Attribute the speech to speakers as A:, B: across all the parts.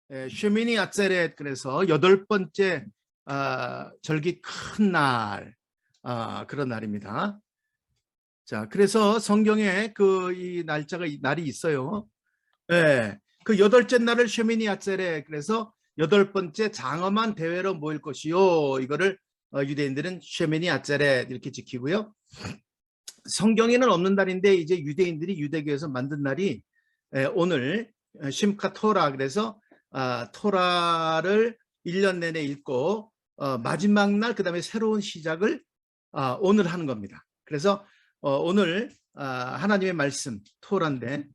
A: 쉐미니 아ጼ렛, 그래서 8번째 절기 큰 날, 그런 날입니다. 자, 그래서 성경에 이 날이 있어요. 네, 그 8째 날을 쉐미니 아ጼ렛, 그래서 8번째 장엄한 대회로 모일 것이요. 이거를 유대인들은 쉐미니 아ጼ렛 이렇게 지키고요. 성경에는 없는 날인데 이제 유대인들이 유대교에서 만든 날이 오늘 심카 토라, 그래서 토라를 1년 내내 읽고 마지막 날 그다음에 새로운 시작을 오늘 하는 겁니다. 그래서 오늘 하나님의 말씀 토라인데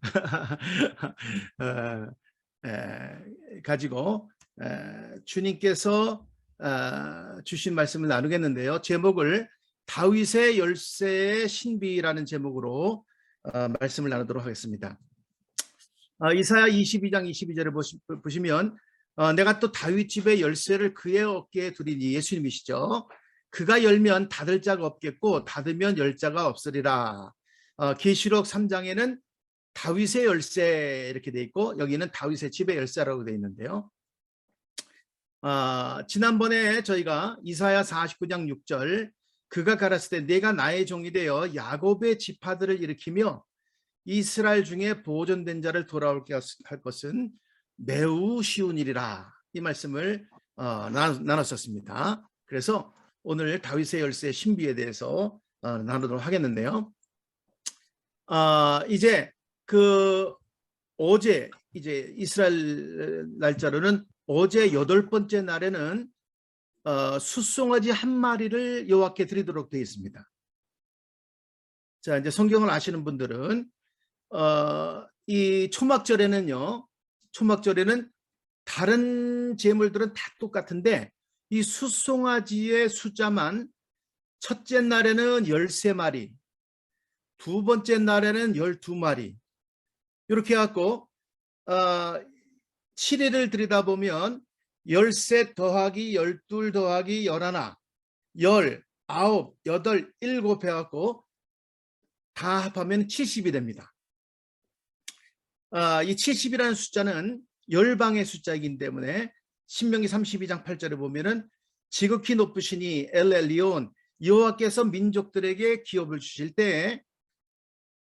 A: 가지고 주님께서 주신 말씀을 나누겠는데요. 제목을 다윗의 열쇠의 신비라는 제목으로 말씀을 나누도록 하겠습니다. 이사야 22장 22절을 보시면 내가 또 다윗 집의 열쇠를 그의 어깨에 두리니, 예수님이시죠. 그가 열면 닫을 자가 없겠고 닫으면 열 자가 없으리라. 계시록 3장에는 다윗의 열쇠 이렇게 돼 있고 여기는 다윗의 집의 열쇠라고 돼 있는데요. 지난번에 저희가 이사야 49장 6절, 그가 가라사대 내가 나의 종이 되어 야곱의 지파들을 일으키며 이스라엘 중에 보존된 자를 돌아오게 할 것은 매우 쉬운 일이라, 이 말씀을 나눴었습니다. 그래서 오늘 다윗의 열쇠의 신비에 대해서 나누도록 하겠는데요. 이제 어제 이제 이스라엘 날짜로는 어제 8번째 날에는 숫송아지 한 마리를 여호와께 드리도록 되어 있습니다. 자, 이제 성경을 아시는 분들은 이 초막절에는 다른 제물들은 다 똑같은데 이 숫송아지의 숫자만 첫째 날에는 13마리, 두 번째 날에는 12마리 이렇게 해갖고 7일을 들이다 보면 13 더하기 12 더하기 11, 10, 9, 8, 7 해갖고 다 합하면 70이 됩니다. 이 70이라는 숫자는 열방의 숫자이기 때문에 신명기 32장 8절에 보면은 지극히 높으시니 엘리온, 여호와께서 민족들에게 기업을 주실 때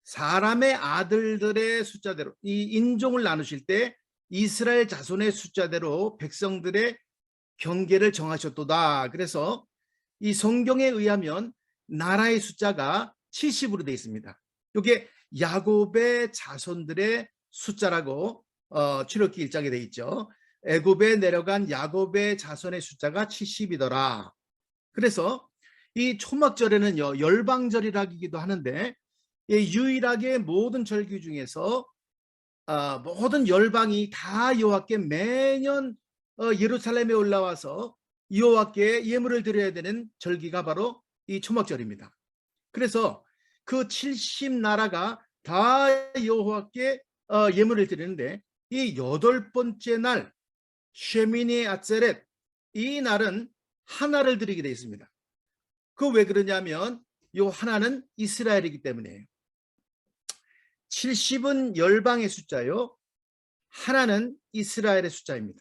A: 사람의 아들들의 숫자대로, 이 인종을 나누실 때 이스라엘 자손의 숫자대로 백성들의 경계를 정하셨도다. 그래서 이 성경에 의하면 나라의 숫자가 70으로 되어 있습니다. 이게 야곱의 자손들의 숫자라고 출애굽기 1장에 되어 있죠. 애굽에 내려간 야곱의 자손의 숫자가 70이더라. 그래서 이 초막절에는요, 열방절이라기도 하는데 유일하게 모든 절기 중에서 모든 열방이 다 여호와께 매년 예루살렘에 올라와서 여호와께 예물을 드려야 되는 절기가 바로 이 초막절입니다. 그래서 그 70나라가 다 여호와께 예물을 드리는데 이 8번째 날 쉐미니 아ጼ렛, 이 날은 하나를 드리게 되어 있습니다. 그 왜 그러냐면 이 하나는 이스라엘이기 때문이에요. 70은 열방의 숫자요, 하나는 이스라엘의 숫자입니다.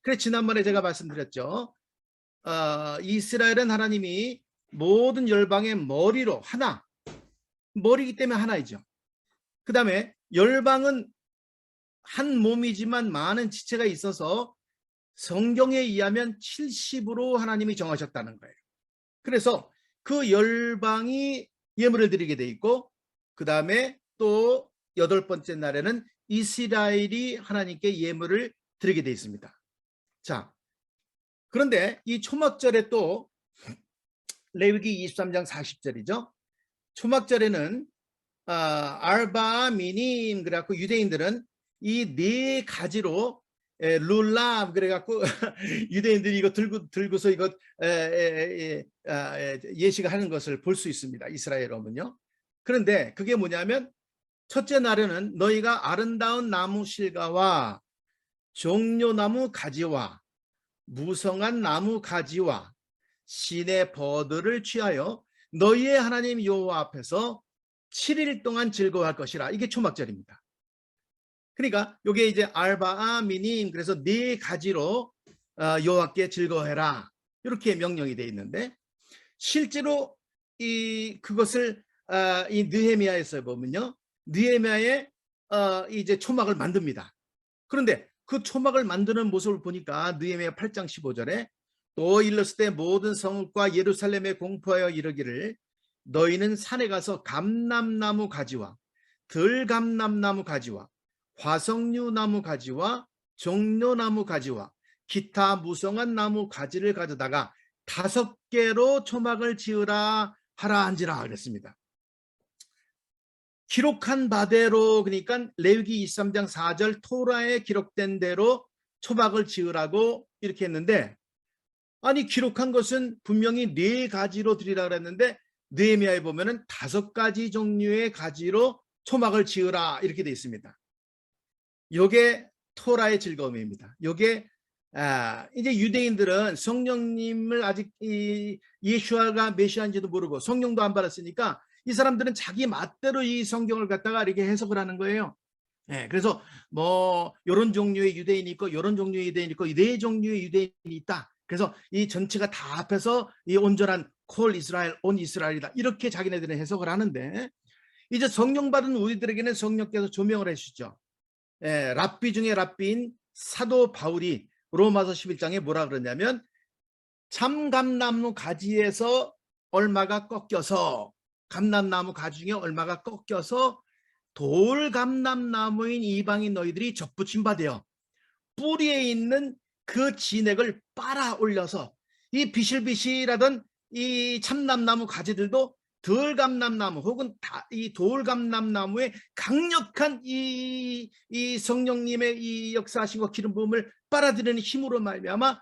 A: 그래서 지난번에 제가 말씀드렸죠. 이스라엘은 하나님이 모든 열방의 머리로 하나, 머리이기 때문에 하나이죠. 그 다음에 열방은 한 몸이지만 많은 지체가 있어서 성경에 의하면 70으로 하나님이 정하셨다는 거예요. 그래서 그 열방이 예물을 드리게 돼 있고 그 다음에 또 8번째 날에는 이스라엘이 하나님께 예물을 드리게 돼 있습니다. 자, 그런데 이 초막절에 또 레위기 23장 40절이죠. 초막절에는 알바 미님, 그래갖고 유대인들은 이 4가지로 룰람, 그래갖고 유대인들이 이거 들고서 이거 예식을 하는 것을 볼 수 있습니다. 이스라엘어는요. 그런데 그게 뭐냐면 첫째 날에는 너희가 아름다운 나무 실과와 종려나무 가지와 무성한 나무 가지와 신의 버들을 취하여 너희의 하나님 여호와 앞에서 7일 동안 즐거워할 것이라. 이게 초막절입니다. 그러니까 이게 이제 알바아 미님, 그래서 네 가지로 여호와께 즐거워해라, 이렇게 명령이 되어 있는데, 실제로 이 그것을 이 느헤미야에서 보면요, 느헤미야의 이제 초막을 만듭니다. 그런데 그 초막을 만드는 모습을 보니까 느헤미야 8장 15절에 또 일렀을 때 모든 성읍과 예루살렘에 공포하여 이르기를 너희는 산에 가서 감람나무 가지와 들감람나무 가지와 화석류나무 가지와 종려나무 가지와 기타 무성한 나무 가지를 가져다가 5개로 초막을 지으라 하라 한지라 그랬습니다. 기록한 바대로, 그러니까 레위기 23장 4절 토라에 기록된 대로 초막을 지으라고 이렇게 했는데, 아니 기록한 것은 분명히 4가지로 드리라 그랬는데 느헤미야에 보면은 5가지 종류의 가지로 초막을 지으라 이렇게 되어 있습니다. 요게 토라의 즐거움입니다. 요게 이제 유대인들은 성령님을 아직 예수아가 메시아인지도 모르고 성령도 안 받았으니까 이 사람들은 자기 맛대로 이 성경을 갖다가 이렇게 해석을 하는 거예요. 네, 그래서 뭐 이런 종류의 유대인이 있고 이런 종류의 유대인이 있고 4종류의 유대인이 있다. 그래서 이 전체가 다 합해서 이 온전한 콜 이스라엘, 온 이스라엘이다, 이렇게 자기네들은 해석을 하는데, 이제 성령 받은 우리들에게는 성령께서 조명을 해주시죠. 랍비 중에 랍비인 사도 바울이 로마서 11장에 뭐라 그러냐면 참감나무 가지에서 얼마가 꺾여서, 감람나무 가지 중에 얼마가 꺾여서 돌감람나무인 이방인 너희들이 접붙임 바되어 뿌리에 있는 그 진액을 빨아 올려서 이 비실비실하던 이 참남나무 가지들도 덜감람나무 혹은 이 돌감람나무의 강력한 이 성령님의 이 역사하신 기름 부음을 빨아들이는 힘으로 말미암아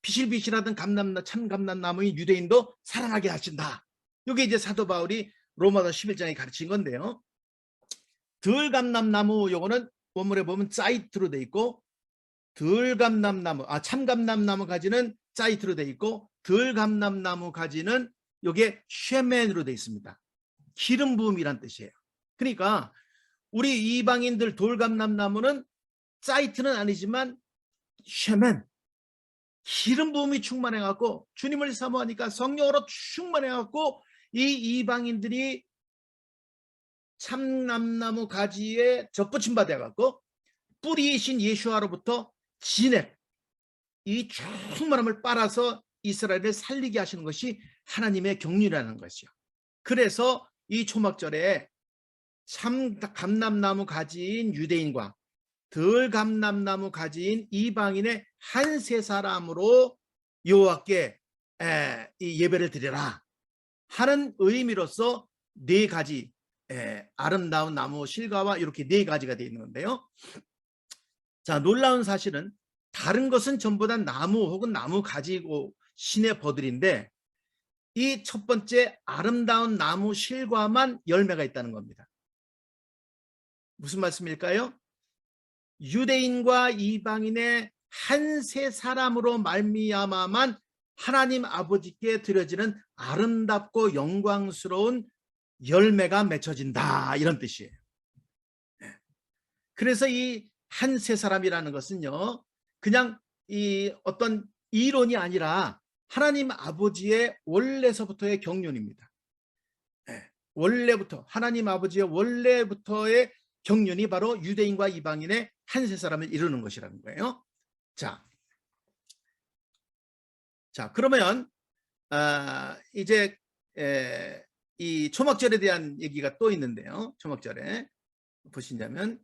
A: 비실비실하던 참감람나무인 유대인도 살아나게 하신다. 이게 이제 사도 바울이 로마서 11장에 가르친 건데요. 덜감람나무 요거는 원문에 보면 사이트로 돼 있고, 참감람나무 가지는 사이트로 돼 있고, 덜감람나무 가지는 요게 쉐멘으로 돼 있습니다. 기름 부음이란 뜻이에요. 그러니까 우리 이방인들 돌감람나무는 사이트는 아니지만 쉐멘, 기름 부음이 충만해 갖고 주님을 사모하니까 성령으로 충만해 갖고 이 이방인들이 참남나무 가지에 접붙임 받아 갖고 뿌리이신 예수아로부터 진액, 이 충만함을 빨아서 이스라엘을 살리게 하시는 것이 하나님의 경륜이라는 것이요. 그래서 이 초막절에 참 감람나무 가지인 유대인과 덜 감람나무 가지인 이방인의 한 세 사람으로 여호와께 이 예배를 드려라 하는 의미로서 4가지 아름다운 나무 실과와 이렇게 4가지가 되어 있는 건데요. 자, 놀라운 사실은 다른 것은 전부 다 나무 혹은 나무 가지고 신의 버들인데 이 첫 번째 아름다운 나무 실과만 열매가 있다는 겁니다. 무슨 말씀일까요? 유대인과 이방인의 한 세 사람으로 말미암아만 하나님 아버지께 드려지는 아름답고 영광스러운 열매가 맺혀진다, 이런 뜻이에요. 그래서 이 한 세 사람이라는 것은요, 그냥 이 어떤 이론이 아니라 하나님 아버지의 원래서부터의 경륜입니다. 원래부터 하나님 아버지의 원래부터의 경륜이 바로 유대인과 이방인의 한 세 사람을 이루는 것이라는 거예요. 자 그러면 이제 이 초막절에 대한 얘기가 또 있는데요. 초막절에 보시자면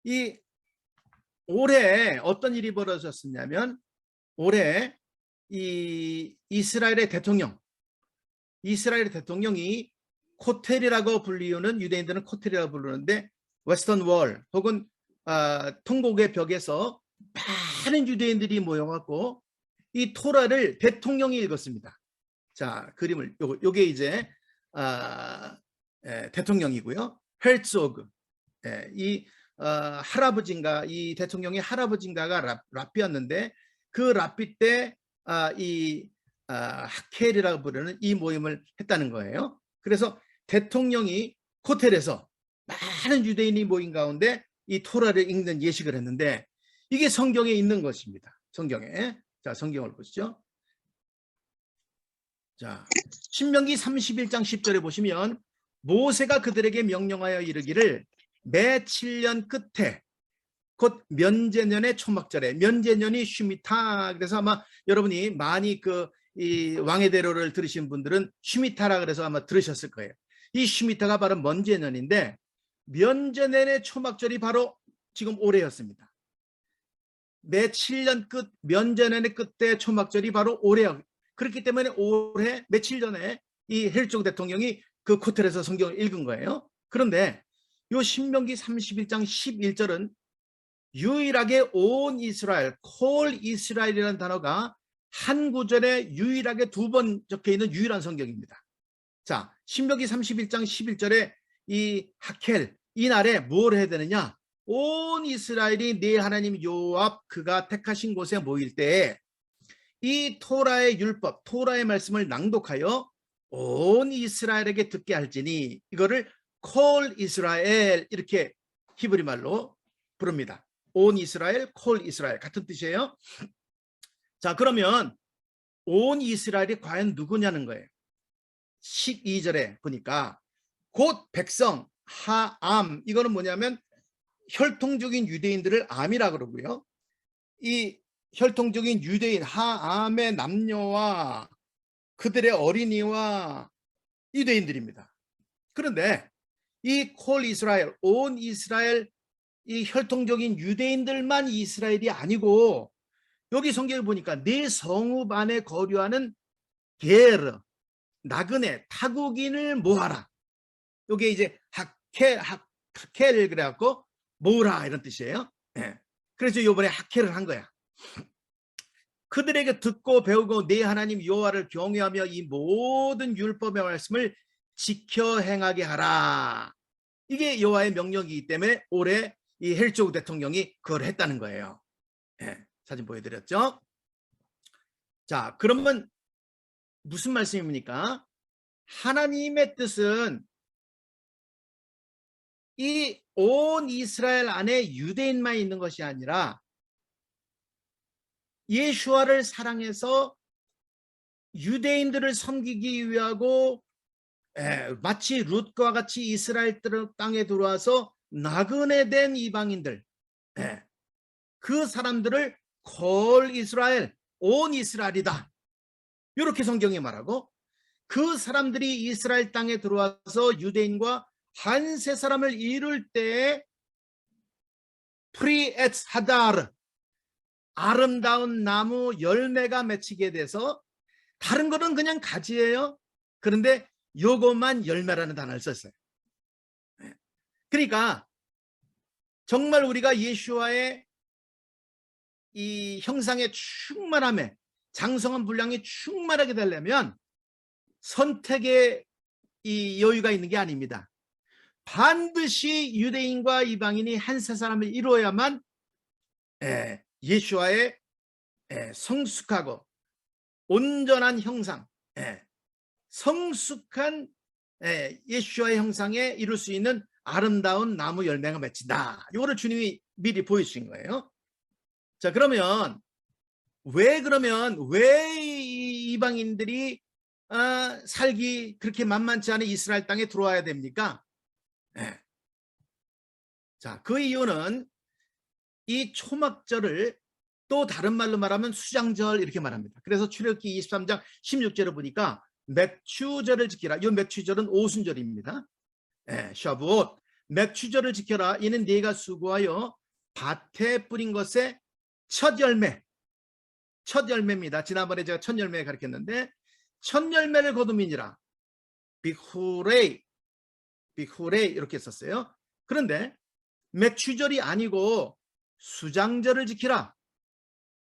A: 이 올해 어떤 일이 벌어졌었냐면, 올해 이 이스라엘의 대통령이 코텔이라고 불리우는, 유대인들은 코텔이라고 부르는데 웨스턴 월 혹은 통곡의 벽에서 많은 유대인들이 모여갖고 이 토라를 대통령이 읽었습니다. 자, 그림을 요게 이제 대통령이고요. 헤르츠오그, 이 할아버지인가, 이 대통령의 할아버지인가가 랍비였는데 그 랍비 때 이 하켈이라고 부르는 이 모임을 했다는 거예요. 그래서 대통령이 호텔에서 많은 유대인이 모인 가운데 이 토라를 읽는 예식을 했는데 이게 성경에 있는 것입니다. 성경에. 자, 성경을 보시죠. 자, 신명기 31장 10절에 보시면 모세가 그들에게 명령하여 이르기를 매 7년 끝에 곧 면제년의 초막절에, 면제년이 쉬미타. 그래서 아마 여러분이 많이 이 왕의 대로를 들으신 분들은 쉬미타라 그래서 아마 들으셨을 거예요. 이 쉬미타가 바로 면제년인데 면제년의 초막절이 바로 지금 올해였습니다. 매 7년 끝 면제년의 끝에 초막절이 바로 올해요. 그렇기 때문에 올해 며칠 전에 이 헬종 대통령이 그 호텔에서 성경을 읽은 거예요. 그런데 요 신명기 31장 11절은 유일하게 온 이스라엘, 콜 이스라엘이라는 단어가 한 구절에 유일하게 2번 적혀 있는 유일한 성경입니다. 자, 신명기 31장 11절에 이 하켈, 이 날에 뭘 해야 되느냐? 온 이스라엘이 네 하나님 여호와 그가 택하신 곳에 모일 때에 이 토라의 율법, 토라의 말씀을 낭독하여 온 이스라엘에게 듣게 할지니 이거를 콜 이스라엘 이렇게 히브리 말로 부릅니다. 온 이스라엘, 콜 이스라엘 같은 뜻이에요. 자, 그러면 온 이스라엘이 과연 누구냐는 거예요. 12절에 보니까 곧 백성 하암, 이거는 뭐냐면 혈통적인 유대인들을 암이라 그러고요. 이 혈통적인 유대인 하암의 남녀와 그들의 어린이와 유대인들입니다. 그런데 이 콜 이스라엘, 온 이스라엘, 이 혈통적인 유대인들만 이스라엘이 아니고 여기 성경을 보니까 네 성읍 안에 거류하는 게르, 나그네, 타국인을 모아라. 이게 이제 하켈 그래갖고 모으라 이런 뜻이에요. 네. 그래서 이번에 하켈을 한 거야. 그들에게 듣고 배우고 네 하나님 여호와를 경외하며 이 모든 율법의 말씀을 지켜 행하게 하라. 이게 여호와의 명령이기 때문에 올해 이 헬조그 대통령이 그걸 했다는 거예요. 네, 사진 보여드렸죠. 자, 그러면 무슨 말씀입니까? 하나님의 뜻은 이 온 이스라엘 안에 유대인만 있는 것이 아니라 예수와를 사랑해서 유대인들을 섬기기 위하고 마치 룻과 같이 이스라엘 땅에 들어와서 나그네 된 이방인들, 그 사람들을 콜 이스라엘, 온 이스라엘이다. 이렇게 성경이 말하고 그 사람들이 이스라엘 땅에 들어와서 유대인과 한 세 사람을 이룰 때 프리 에츠 하다르, 아름다운 나무 열매가 맺히게 돼서 다른 거는 그냥 가지예요. 그런데 요것만 열매라는 단어를 썼어요. 그러니까 정말 우리가 예수와의 이 형상의 충만함에 장성한 분량이 충만하게 되려면 선택의 이 여유가 있는 게 아닙니다. 반드시 유대인과 이방인이 한 세 사람을 이루어야만 예수와의 성숙하고 온전한 형상, 성숙한 예수와의 형상에 이룰 수 있는 아름다운 나무 열매가 맺힌다. 이거를 주님이 미리 보여주신 거예요. 자, 그러면 왜 이방인들이 살기 그렇게 만만치 않은 이스라엘 땅에 들어와야 됩니까? 자, 그 이유는 이 초막절을 또 다른 말로 말하면 수장절 이렇게 말합니다. 그래서 출애굽기 23장 16절을 보니까 맥추절을 지키라. 이 맥추절은 오순절입니다. 샤부옷, 맥추절을 지켜라. 이는 네가 수고하여 밭에 뿌린 것의 첫 열매입니다. 지난번에 제가 첫 열매 가르쳤는데 첫 열매를 거두민이라. 빅후레이 이렇게 썼어요. 그런데 맥추절이 아니고 수장절을 지키라.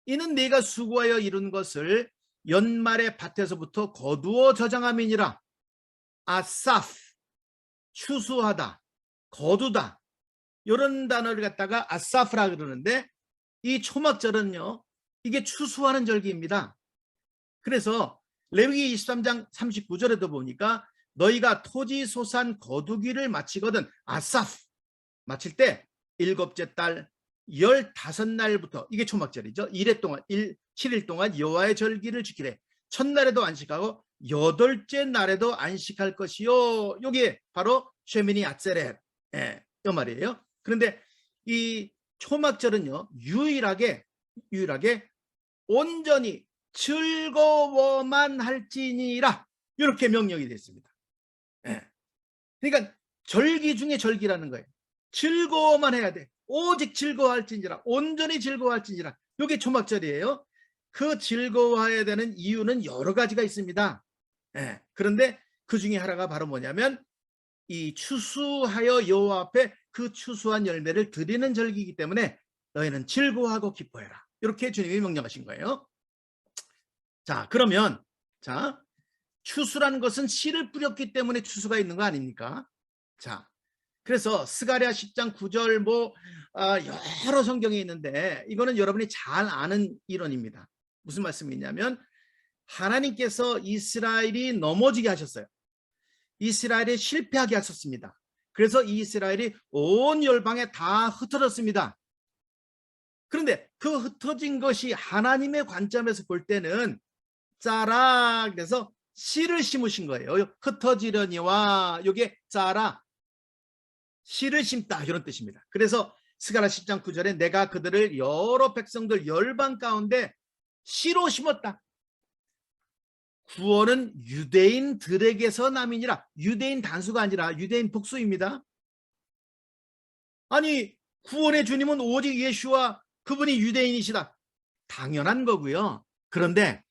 A: 이는 네가 수고하여 이룬 것을 연말의 밭에서부터 거두어 저장함이니라. 아사프, 추수하다, 거두다, 이런 단어를 갖다가 아사프라 그러는데 이 초막절은요, 이게 추수하는 절기입니다. 그래서 레위기 23장 39절에도 보니까 너희가 토지 소산 거두기를 마치거든 아사프 마칠 때 일곱째 달 15날부터 이게 초막절이죠. 7일 동안 여호와의 절기를 지키래. 첫날에도 안식하고 여덟째 날에도 안식할 것이요. 이게 바로 쉐미니 아ጼ렛 이 말이에요. 그런데 이 초막절은요 유일하게 온전히 즐거워만 할지니라 이렇게 명령이 됐습니다. 그러니까 절기 중에 절기라는 거예요. 즐거워만 해야 돼. 오직 즐거워할지니라, 온전히 즐거워할지니라. 이게 초막절이에요. 그 즐거워해야 되는 이유는 여러 가지가 있습니다. 그런데 그 중에 하나가 바로 뭐냐면 이 추수하여 여호와 앞에 그 추수한 열매를 드리는 절기이기 때문에 너희는 즐거워하고 기뻐해라. 이렇게 주님이 명령하신 거예요. 자, 그러면 추수라는 것은 씨를 뿌렸기 때문에 추수가 있는 거 아닙니까? 자, 그래서 스가랴 10장 9절 여러 성경이 있는데 이거는 여러분이 잘 아는 이론입니다. 무슨 말씀이냐면 하나님께서 이스라엘이 넘어지게 하셨어요. 이스라엘이 실패하게 하셨습니다. 그래서 이스라엘이 온 열방에 다 흩어졌습니다. 그런데 그 흩어진 것이 하나님의 관점에서 볼 때는 짜라 그래서 씨를 심으신 거예요. 흩어지려니와 이게 짜라 씨를 심다 이런 뜻입니다. 그래서 스가랴 10장 9절에 내가 그들을 여러 백성들 열방 가운데 씨로 심었다. 구원은 유대인들에게서 남이니라. 유대인 단수가 아니라 유대인 복수입니다. 아니 구원의 주님은 오직 예수와 그분이 유대인이시다. 당연한 거고요. 그런데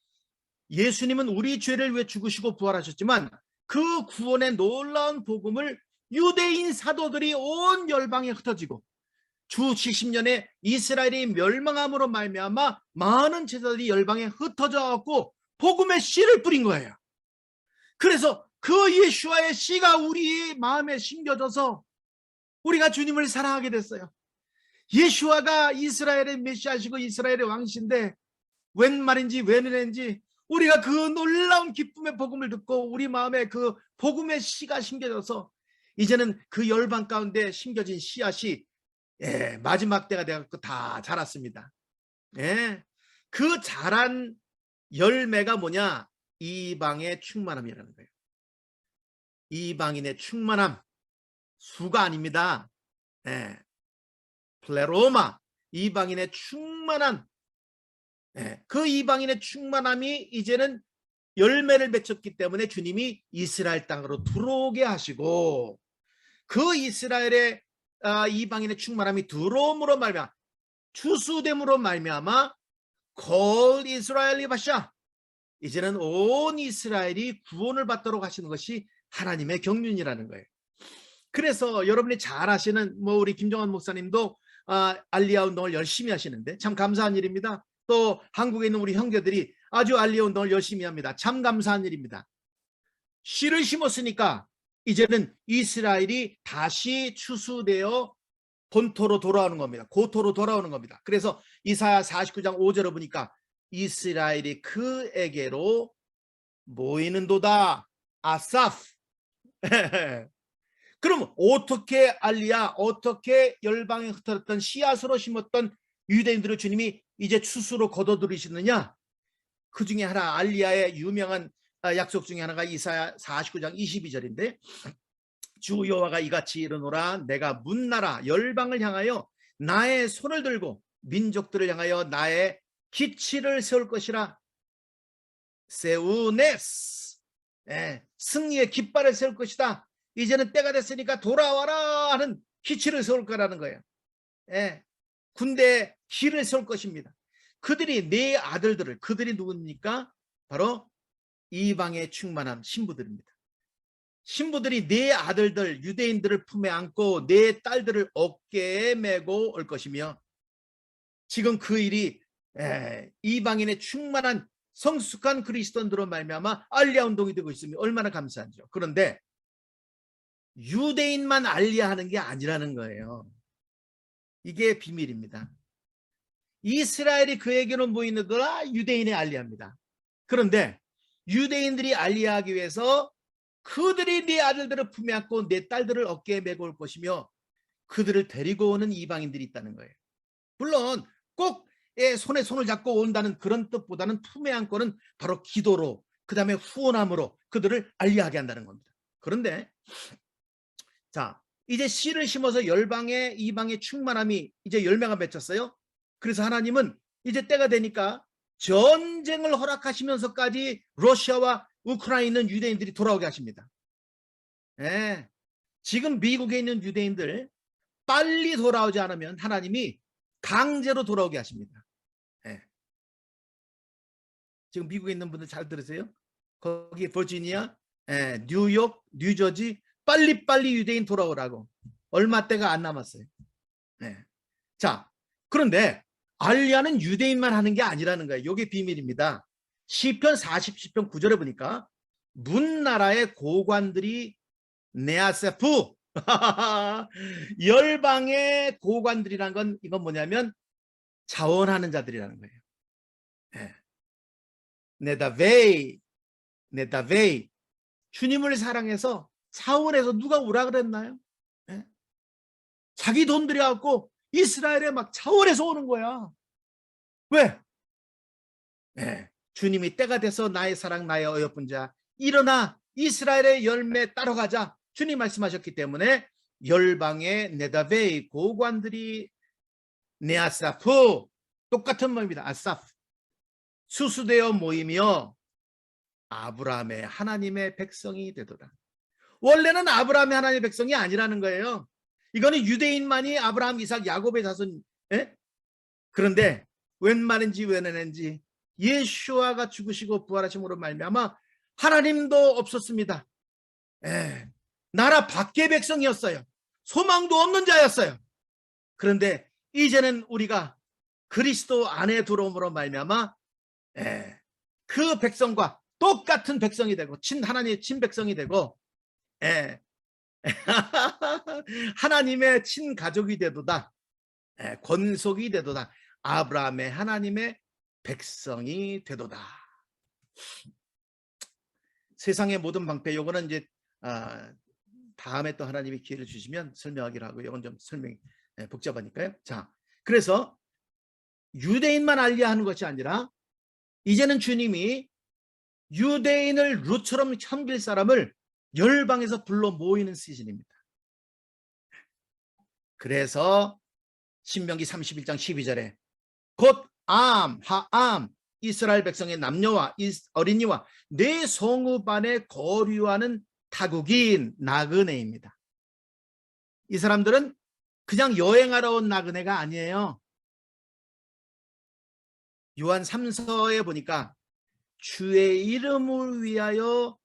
A: 예수님은 우리 죄를 위해 죽으시고 부활하셨지만 그 구원의 놀라운 복음을 유대인 사도들이 온 열방에 흩어지고 주 70년에 이스라엘이 멸망함으로 말미암아 많은 제자들이 열방에 흩어져 갖고 복음의 씨를 뿌린 거예요. 그래서 그 예수와의 씨가 우리 마음에 심겨져서 우리가 주님을 사랑하게 됐어요. 예수와가 이스라엘의 메시아시고 이스라엘의 왕신데 웬 말인지 웬 은혜인지 우리가 그 놀라운 기쁨의 복음을 듣고 우리 마음에 그 복음의 씨가 심겨져서 이제는 그 열방 가운데 심겨진 씨앗이 마지막 때가 돼갖고 다 자랐습니다. 그 자란 열매가 뭐냐? 이방의 충만함이라는 거예요. 이방인의 충만함, 수가 아닙니다. 플레로마, 이방인의 충만함. 그 이방인의 충만함이 이제는 열매를 맺혔기 때문에 주님이 이스라엘 땅으로 들어오게 하시고 그 이스라엘의 이방인의 충만함이 들어옴으로 말미암아 추수됨으로 말미암아 콜 이스라엘이 바샤 이제는 온 이스라엘이 구원을 받도록 하시는 것이 하나님의 경륜이라는 거예요. 그래서 여러분이 잘 아시는 우리 김정환 목사님도 알리아 운동을 열심히 하시는데 참 감사한 일입니다. 또 한국에 있는 우리 형제들이 아주 알리아 운동을 열심히 합니다. 참 감사한 일입니다. 씨를 심었으니까 이제는 이스라엘이 다시 추수되어 본토로 돌아오는 겁니다. 고토로 돌아오는 겁니다. 그래서 이사야 49장 5절을 보니까 이스라엘이 그에게로 모이는도다. 아사프. 그럼 어떻게 알리야 어떻게 열방에 흩어졌던 씨앗으로 심었던 유대인들을 주님이 이제 추수로 거둬들이시느냐? 그 중에 하나 알리야의 유명한 약속 중에 하나가 이사야 49장 22절인데 주 여호와가 이같이 이르노라 내가 문나라 열방을 향하여 나의 손을 들고 민족들을 향하여 나의 기치를 세울 것이라. 세우네스 승리의 깃발을 세울 것이다. 이제는 때가 됐으니까 돌아와라 하는 기치를 세울 거라는 거예요. 군대에 길을 세울 것입니다. 그들이 내 아들들을 그들이 누굽니까? 바로 이방의 충만한 신부들입니다. 신부들이 내 아들들 유대인들을 품에 안고 내 딸들을 어깨에 메고 올 것이며 지금 그 일이 이방인의 충만한 성숙한 그리스도인들로 말미암아 알리아 운동이 되고 있으면 얼마나 감사하죠. 그런데 유대인만 알리아하는 게 아니라는 거예요. 이게 비밀입니다. 이스라엘이 그에게로 모이는도라 유대인의 알리아입니다. 그런데 유대인들이 알리아하기 위해서 그들이 네 아들들을 품에 안고 내 딸들을 어깨에 메고 올 것이며 그들을 데리고 오는 이방인들이 있다는 거예요. 물론 꼭 손에 손을 잡고 온다는 그런 뜻보다는 품에 안고는 바로 기도로, 그 다음에 후원함으로 그들을 알리하게 한다는 겁니다. 그런데 자, 이제 씨를 심어서 열방의 이방의 충만함이 이제 열매가 맺혔어요. 그래서 하나님은 이제 때가 되니까 전쟁을 허락하시면서까지 러시아와 우크라이나 있는 유대인들이 돌아오게 하십니다. 예, 지금 미국에 있는 유대인들 빨리 돌아오지 않으면 하나님이 강제로 돌아오게 하십니다. 예. 지금 미국에 있는 분들 잘 들으세요. 거기 버지니아, 뉴욕, 뉴저지 빨리빨리 유대인 돌아오라고. 얼마 때가 안 남았어요. 네. 자, 그런데 알리야는 유대인만 하는 게 아니라는 거예요. 이게 비밀입니다. 시편 40편 9절에 보니까 문나라의 고관들이 네아세프 열방의 고관들이란 건 이건 뭐냐면 자원하는 자들이라는 거예요. 네. 네다베이 주님을 사랑해서 사원에서 누가 오라 그랬나요? 네? 자기 돈 들여갖고 이스라엘에 막 차원에서 오는 거야. 왜? 네. 주님이 때가 돼서 나의 사랑 나의 어여쁜 자 일어나 이스라엘의 열매 따라가자 주님 말씀하셨기 때문에 열방의 네다베이 고관들이 네아사프 똑같은 말입니다. 아사프 수수되어 모이며 아브라함의 하나님의 백성이 되도다. 원래는 아브라함의 하나님의 백성이 아니라는 거예요. 이거는 유대인만이 아브라함, 이삭, 야곱의 자손. 예? 그런데 웬 말인지 웬 은인지 예수아가 죽으시고 부활하심으로 말미암아 하나님도 없었습니다. 예. 나라 밖의 백성이었어요. 소망도 없는 자였어요. 그런데 이제는 우리가 그리스도 안에 들어옴으로 말미암아 그 백성과 똑같은 백성이 되고 하나님의 친백성이 되고 하나님의 친가족이 되도다. 권속이 되도다. 아브라함의 하나님의 백성이 되도다. 세상의 모든 방패, 요거는 이제 다음에 또 하나님이 기회를 주시면 설명하기로 하고, 이건 좀 설명이 복잡하니까요. 자, 그래서 유대인만 알려야 하는 것이 아니라 이제는 주님이 유대인을 룻처럼 섬길 사람을 열방에서 불러 모이는 시즌입니다. 그래서 신명기 31장 12절에 곧 하암 이스라엘 백성의 남녀와 어린이와 내 성읍안에 거류하는 타국인 나그네입니다. 이 사람들은 그냥 여행하러 온 나그네가 아니에요. 요한 3서에 보니까 주의 이름을 위하여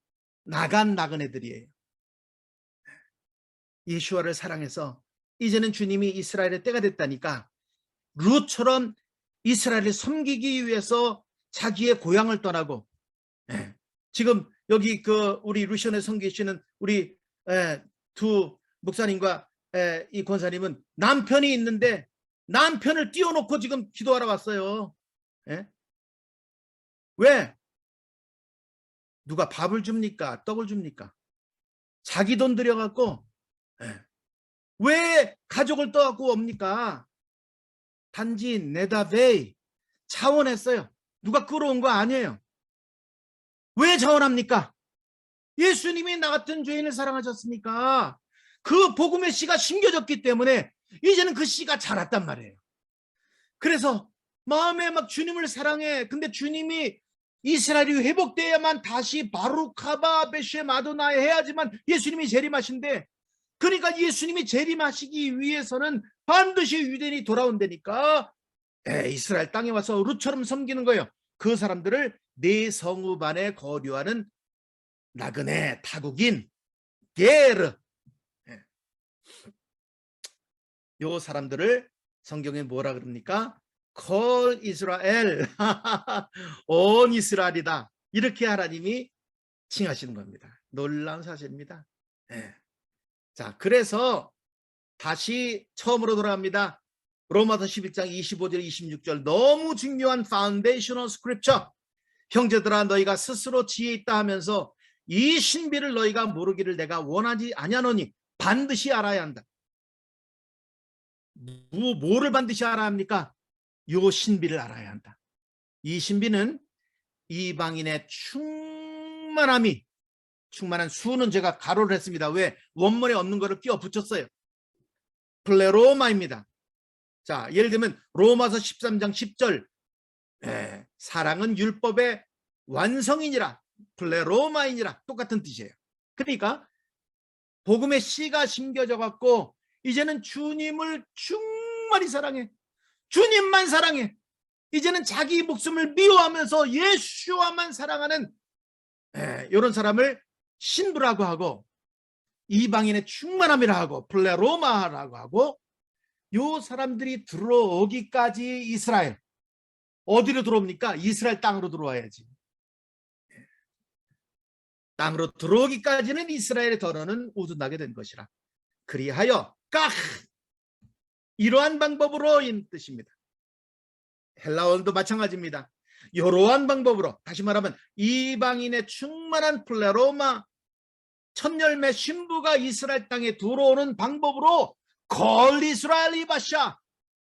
A: 나간 나그네들이에요. 예수와를 사랑해서 이제는 주님이 이스라엘의 때가 됐다니까 룻처럼 이스라엘을 섬기기 위해서 자기의 고향을 떠나고, 지금 여기 우리 루시온에 섬기시는 우리 두 목사님과 이 권사님은 남편이 있는데 남편을 띄워놓고 지금 기도하러 왔어요. 왜? 누가 밥을 줍니까? 떡을 줍니까? 자기 돈 들여갖고 왜 가족을 떠갖고 옵니까? 단지 네다베이 차원했어요. 누가 끌어온 거 아니에요. 왜 자원합니까? 예수님이 나 같은 죄인을 사랑하셨으니까 그 복음의 씨가 심겨졌기 때문에 이제는 그 씨가 자랐단 말이에요. 그래서 마음에 막 주님을 사랑해. 근데 주님이 이스라엘이 회복돼야만 다시 바루카바 베쉐 마도나에 해야지만 예수님이 재림하신대. 그러니까 예수님이 재림하시기 위해서는 반드시 유대인이 돌아온다니까 이스라엘 땅에 와서 룻처럼 섬기는 거예요. 그 사람들을 내 성읍 안에 거류하는 나그네 타국인 게르, 요 사람들을 성경에 뭐라 그럽니까? 콜 이스라엘 온 이스라엘이다. 이렇게 하나님이 칭하시는 겁니다. 놀라운 사실입니다. 자, 그래서 다시 처음으로 돌아갑니다. 로마서 11장 25절 26절 너무 중요한 파운데이셔널 스크립처. 형제들아 너희가 스스로 지혜 있다 하면서 이 신비를 너희가 모르기를 내가 원하지 아니하노니 반드시 알아야 한다. 뭐를 반드시 알아야 합니까? 요 신비를 알아야 한다. 이 신비는 이방인의 충만한 수는 제가 가로를 했습니다. 왜? 원문에 없는 거를 끼워 붙였어요. 플레로마입니다. 자, 예를 들면 로마서 13장 10절 사랑은 율법의 완성이니라, 플레로마이니라, 똑같은 뜻이에요. 그러니까 복음의 씨가 심겨져 갖고 이제는 주님을 충만히 사랑해. 주님만 사랑해. 이제는 자기 목숨을 미워하면서 예수와만 사랑하는 이런 사람을 신부라고 하고, 이방인의 충만함이라 하고, 플레로마라고 하고, 요 사람들이 들어오기까지 이스라엘, 어디로 들어옵니까? 이스라엘 땅으로 들어와야지. 땅으로 들어오기까지는 이스라엘의 덜어는 우둔하게 된 것이라. 그리하여 이러한 방법으로 인 뜻입니다. 헬라어도 마찬가지입니다. 이러한 방법으로, 다시 말하면 이방인의 충만한 플레로마 첫열매 신부가 이스라엘 땅에 들어오는 방법으로 걸 이스라엘 이바샤,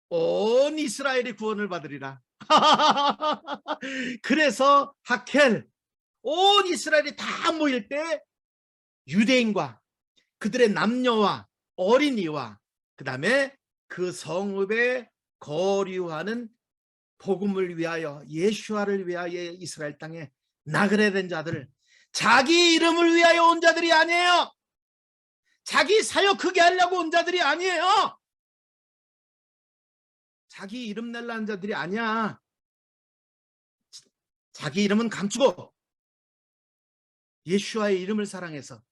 A: 온 이스라엘이 구원을 받으리라. 그래서 하켈, 온 이스라엘이 다 모일 때 유대인과 그들의 남녀와 어린이와 그 다음에 그 성읍에 거류하는 복음을 위하여, 예수와를 위하여 이스라엘 땅에 나그네된 자들, 자기 이름을 위하여 온 자들이 아니에요. 자기 사역 크게 하려고 온 자들이 아니에요. 자기 이름 내려는 자들이 아니야. 자기 이름은 감추고 예수와의 이름을 사랑해서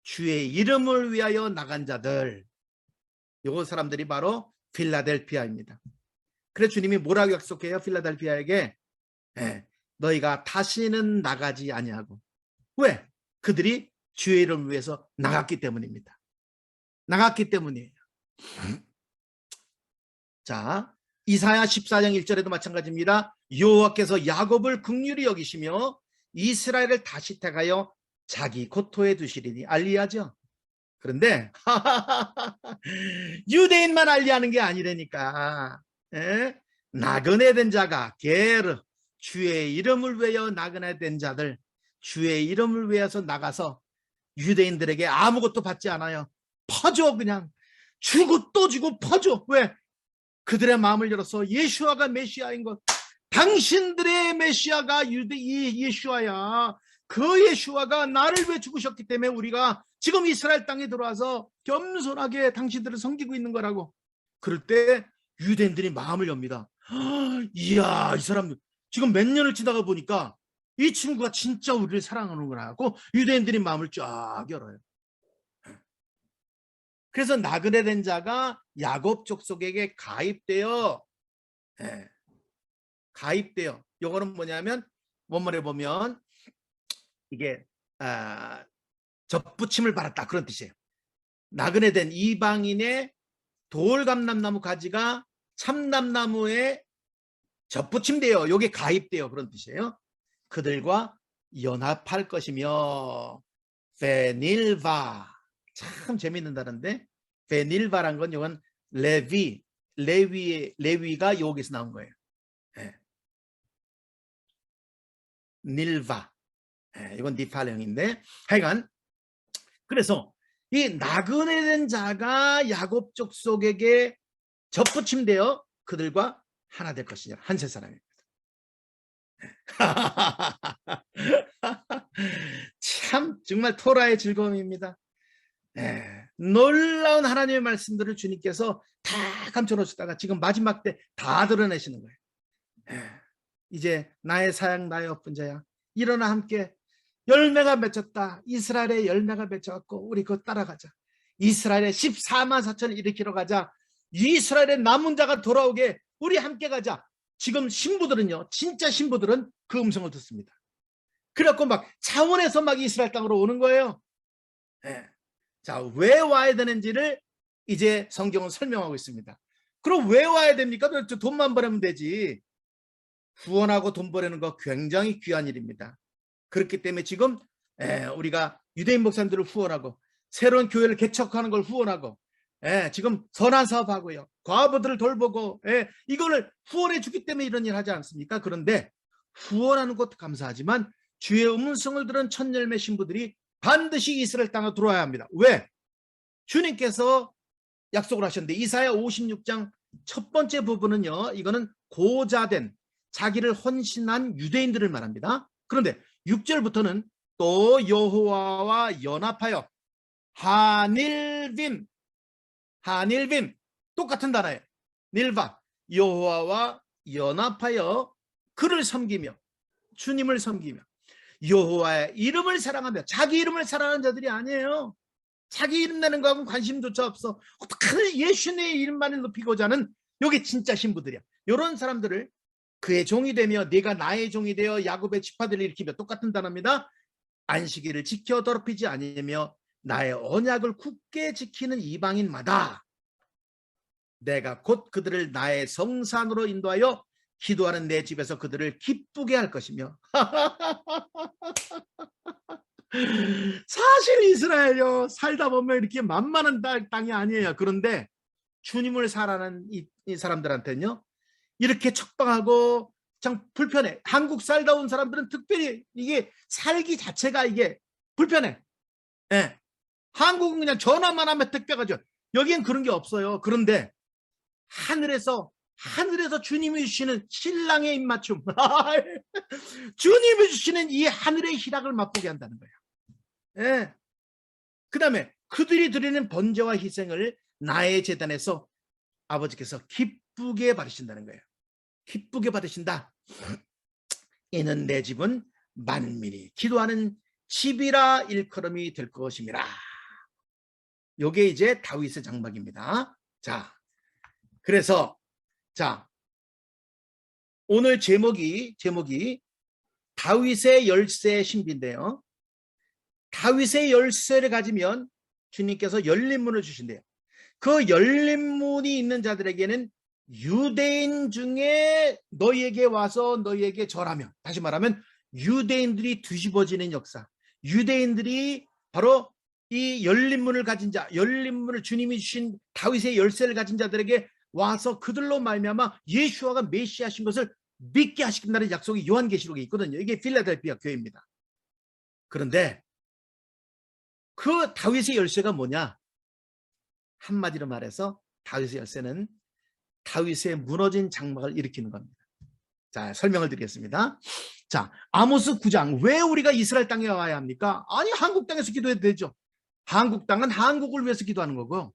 A: 주의 이름을 위하여 나간 자들, 요 사람들이 바로 필라델피아입니다. 그래서 주님이 뭐라고 약속해요? 필라델피아에게 너희가 다시는 나가지 아니하고. 왜? 그들이 주의 이름을 위해서 나갔기 때문입니다. 나갔기 때문이에요. 자, 이사야 14장 1절에도 마찬가지입니다. 여호와께서 야곱을 긍휼히 여기시며 이스라엘을 다시 택하여 자기 고토에 두시리니 알리하죠. 그런데 유대인만 알리하는 게 아니라니까. 나그네된 자가 게르, 주의 이름을 위하여 나그네된 자들, 주의 이름을 위해서 나가서 유대인들에게 아무것도 받지 않아요. 퍼줘. 그냥 주고 또 주고 퍼줘. 왜? 그들의 마음을 열어서 예수아가 메시아인 것, 당신들의 메시아가 예수아야. 그 예수아가 나를 위해 죽으셨기 때문에 우리가 지금 이스라엘 땅에 들어와서 겸손하게 당신들을 섬기고 있는 거라고. 그럴 때 유대인들이 마음을 엽니다. 이야, 이 사람 지금 몇 년을 지나가 보니까 이 친구가 진짜 우리를 사랑하는구나 하고 유대인들이 마음을 쫙 열어요. 그래서 나그네된 자가 야곱 족속에게 가입되어, 요거는 뭐냐면 원문에 보면 이게 접붙임을 받았다, 그런 뜻이에요. 나그네된 이방인의 돌감람나무 가지가 참남나무에 접붙임되어, 요게 가입되어, 그런 뜻이에요. 그들과 연합할 것이며, 페닐바, 참 재밌는 단어인데, 페닐바란 건 이건 레위가 여기서 나온 거예요. 닐바, 이건 니팔형인데, 하여간 그래서 이 나그네된 자가 야곱 족속에게 접붙임되어 그들과 하나 될 것이냐, 한 세 사람입니다. 참 정말 토라의 즐거움입니다. 놀라운 하나님의 말씀들을 주님께서 다 감춰놓으시다가 지금 마지막 때 다 드러내시는 거예요. 이제 나의 사양 나의 업분자야, 일어나 함께 열매가 맺혔다. 이스라엘의 열매가 맺혀갖고 우리 그거 따라가자. 이스라엘의 14만 4천을 일으키러 가자. 이스라엘의 남은 자가 돌아오게 우리 함께 가자. 지금 신부들은요, 진짜 신부들은 그 음성을 듣습니다. 그래갖고 막 차원에서 막 이스라엘 땅으로 오는 거예요. 자, 왜 와야 되는지를 이제 성경은 설명하고 있습니다. 그럼 왜 와야 됩니까? 돈만 벌면 되지. 후원하고 돈 벌이는 거 굉장히 귀한 일입니다. 그렇기 때문에 지금 우리가 유대인 목사님들을 후원하고 새로운 교회를 개척하는 걸 후원하고 지금 선한 사업하고요. 과부들을 돌보고 이거를 후원해 주기 때문에 이런 일 하지 않습니까? 그런데 후원하는 것도 감사하지만 주의 음성을 들은 첫 열매 신부들이 반드시 이스라엘 땅에 들어와야 합니다. 왜? 주님께서 약속을 하셨는데 이사야 56장 첫 번째 부분은요. 이거는 고자된 자기를 헌신한 유대인들을 말합니다. 그런데 6절부터는 또 여호와와 연합하여 하닐빔 똑같은 단어예요. 닐바 여호와와 연합하여 그를 섬기며 주님을 섬기며 여호와의 이름을 사랑하며 자기 이름을 사랑하는 자들이 아니에요. 자기 이름 내는 거하고는 관심조차 없어. 어떻게 예수님의 이름만을 높이고자 하는 여기 진짜 신부들이야. 이런 사람들을 그의 종이 되며 네가 나의 종이 되어 야곱의 지파들을 일으키며 똑같은 단어입니다. 안식일을 지켜 더럽히지 아니며 나의 언약을 굳게 지키는 이방인마다 내가 곧 그들을 나의 성산으로 인도하여 기도하는 내 집에서 그들을 기쁘게 할 것이며 사실 이스라엘요 살다 보면 이렇게 만만한 땅이 아니에요. 그런데 주님을 사랑하는 이 사람들한테는요 이렇게 척박하고 참 불편해. 한국 살다 온 사람들은 특별히 이게 살기 자체가 이게 불편해. 한국은 그냥 전화만 하면 택배 가죠. 여기엔 그런 게 없어요. 그런데 하늘에서 주님이 주시는 신랑의 입맞춤 주님이 주시는 이 하늘의 희락을 맛보게 한다는 거예요. 그 다음에 그들이 드리는 번제와 희생을 나의 제단에서 아버지께서 기쁘게 받으신다는 거예요. 기쁘게 받으신다. 이는 내 집은 만민이 기도하는 집이라 일컬음이 될 것임이라. 요게 이제 다윗의 장막입니다. 자, 그래서 오늘 제목이 다윗의 열쇠 신비인데요. 다윗의 열쇠를 가지면 주님께서 열린 문을 주신대요. 그 열린 문이 있는 자들에게는 유대인 중에 너희에게 와서 너희에게 절하며, 다시 말하면 유대인들이 뒤집어지는 역사, 유대인들이 바로 이 열린 문을 가진 자, 열린 문을 주님이 주신 다윗의 열쇠를 가진 자들에게 와서 그들로 말미암아 예수와가 메시아신 것을 믿게 하시겠다는 약속이 요한계시록에 있거든요. 이게 필라델피아 교회입니다. 그런데 그 다윗의 열쇠가 뭐냐? 한마디로 말해서 다윗의 열쇠는 다윗의 무너진 장막을 일으키는 겁니다. 자, 설명을 드리겠습니다. 자, 아모스 9장. 왜 우리가 이스라엘 땅에 와야 합니까? 아니, 한국 땅에서 기도해도 되죠. 한국 땅은 한국을 위해서 기도하는 거고,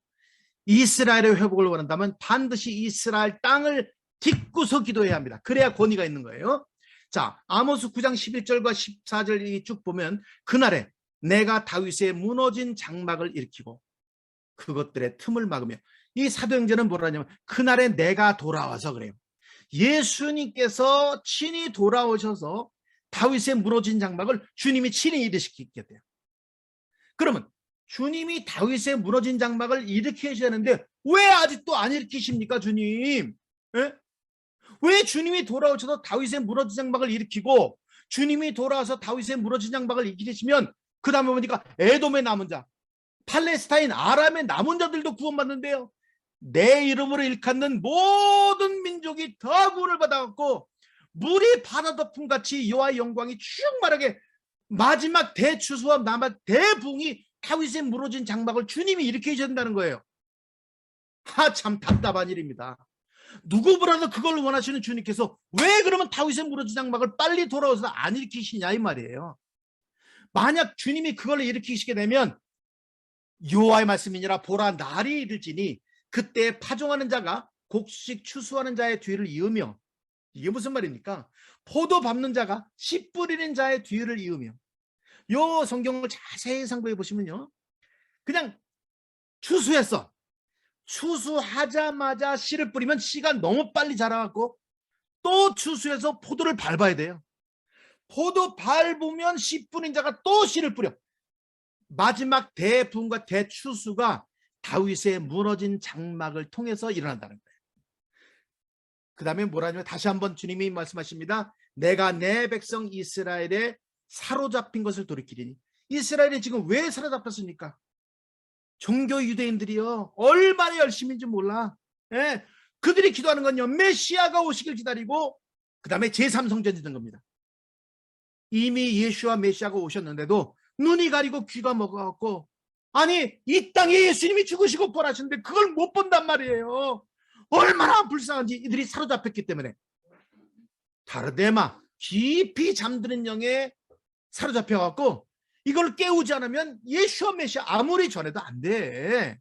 A: 이스라엘의 회복을 원한다면 반드시 이스라엘 땅을 딛고서 기도해야 합니다. 그래야 권위가 있는 거예요. 자, 아모스 9장 11절과 14절 쭉 보면 그날에 내가 다윗의 무너진 장막을 일으키고 그것들의 틈을 막으며, 이 사도행전은 뭐라냐면 그날에 내가 돌아와서 그래요. 예수님께서 친히 돌아오셔서 다윗의 무너진 장막을 주님이 친히 일으키겠대요. 그러면 주님이 다윗의 무너진 장막을 일으키시는데 왜 아직도 안 일으키십니까, 주님? 왜 주님이 돌아오셔서 다윗의 무너진 장막을 일으키고 주님이 돌아와서 다윗의 무너진 장막을 일으키시면 그 다음에 보니까 에돔의 남은 자, 팔레스타인 아람의 남은 자들도 구원받는데요. 내 이름으로 일컫는 모든 민족이 다 구원을 받아갖고 물이 바다 덮음같이 여호와의 영광이 충만하게 마지막 대추수와 남아 대붕이 다윗의 무너진 장막을 주님이 일으키신다는 거예요. 참 답답한 일입니다. 누구보다도 그걸 원하시는 주님께서 왜 그러면 다윗의 무너진 장막을 빨리 돌아와서 안 일으키시냐 이 말이에요. 만약 주님이 그걸 일으키시게 되면 여호와의 말씀이니라 보라 날이 이르지니 그때 파종하는 자가 곡식 추수하는 자의 뒤를 이으며, 이게 무슨 말입니까? 포도 밟는 자가 씨 뿌리는 자의 뒤를 이으며. 요 성경을 자세히 상고해 보시면요, 그냥 추수했어. 추수하자마자 씨를 뿌리면 씨가 너무 빨리 자라갖고 또 추수해서 포도를 밟아야 돼요. 포도 밟으면 씨 뿌린 자가 또 씨를 뿌려. 마지막 대분과 대추수가 다윗의 무너진 장막을 통해서 일어난다는 거예요. 그 다음에 뭐라냐면 다시 한번 주님이 말씀하십니다. 내가 내 백성 이스라엘에 사로잡힌 것을 돌이키리니 이스라엘이 지금 왜 사로잡혔습니까? 종교 유대인들이요, 얼마나 열심인지 몰라. 예, 그들이 기도하는 건요, 메시아가 오시길 기다리고 그 다음에 제3성전이 된 겁니다. 이미 예수와 메시아가 오셨는데도 눈이 가리고 귀가 먹어갖고, 아니 이 땅에 예수님이 죽으시고 부활하셨는데 그걸 못 본단 말이에요. 얼마나 불쌍한지. 이들이 사로잡혔기 때문에. 다르데마, 깊이 잠드는 영에 사로잡혀갖고 이걸 깨우지 않으면 예수와 메시아 아무리 전해도 안 돼.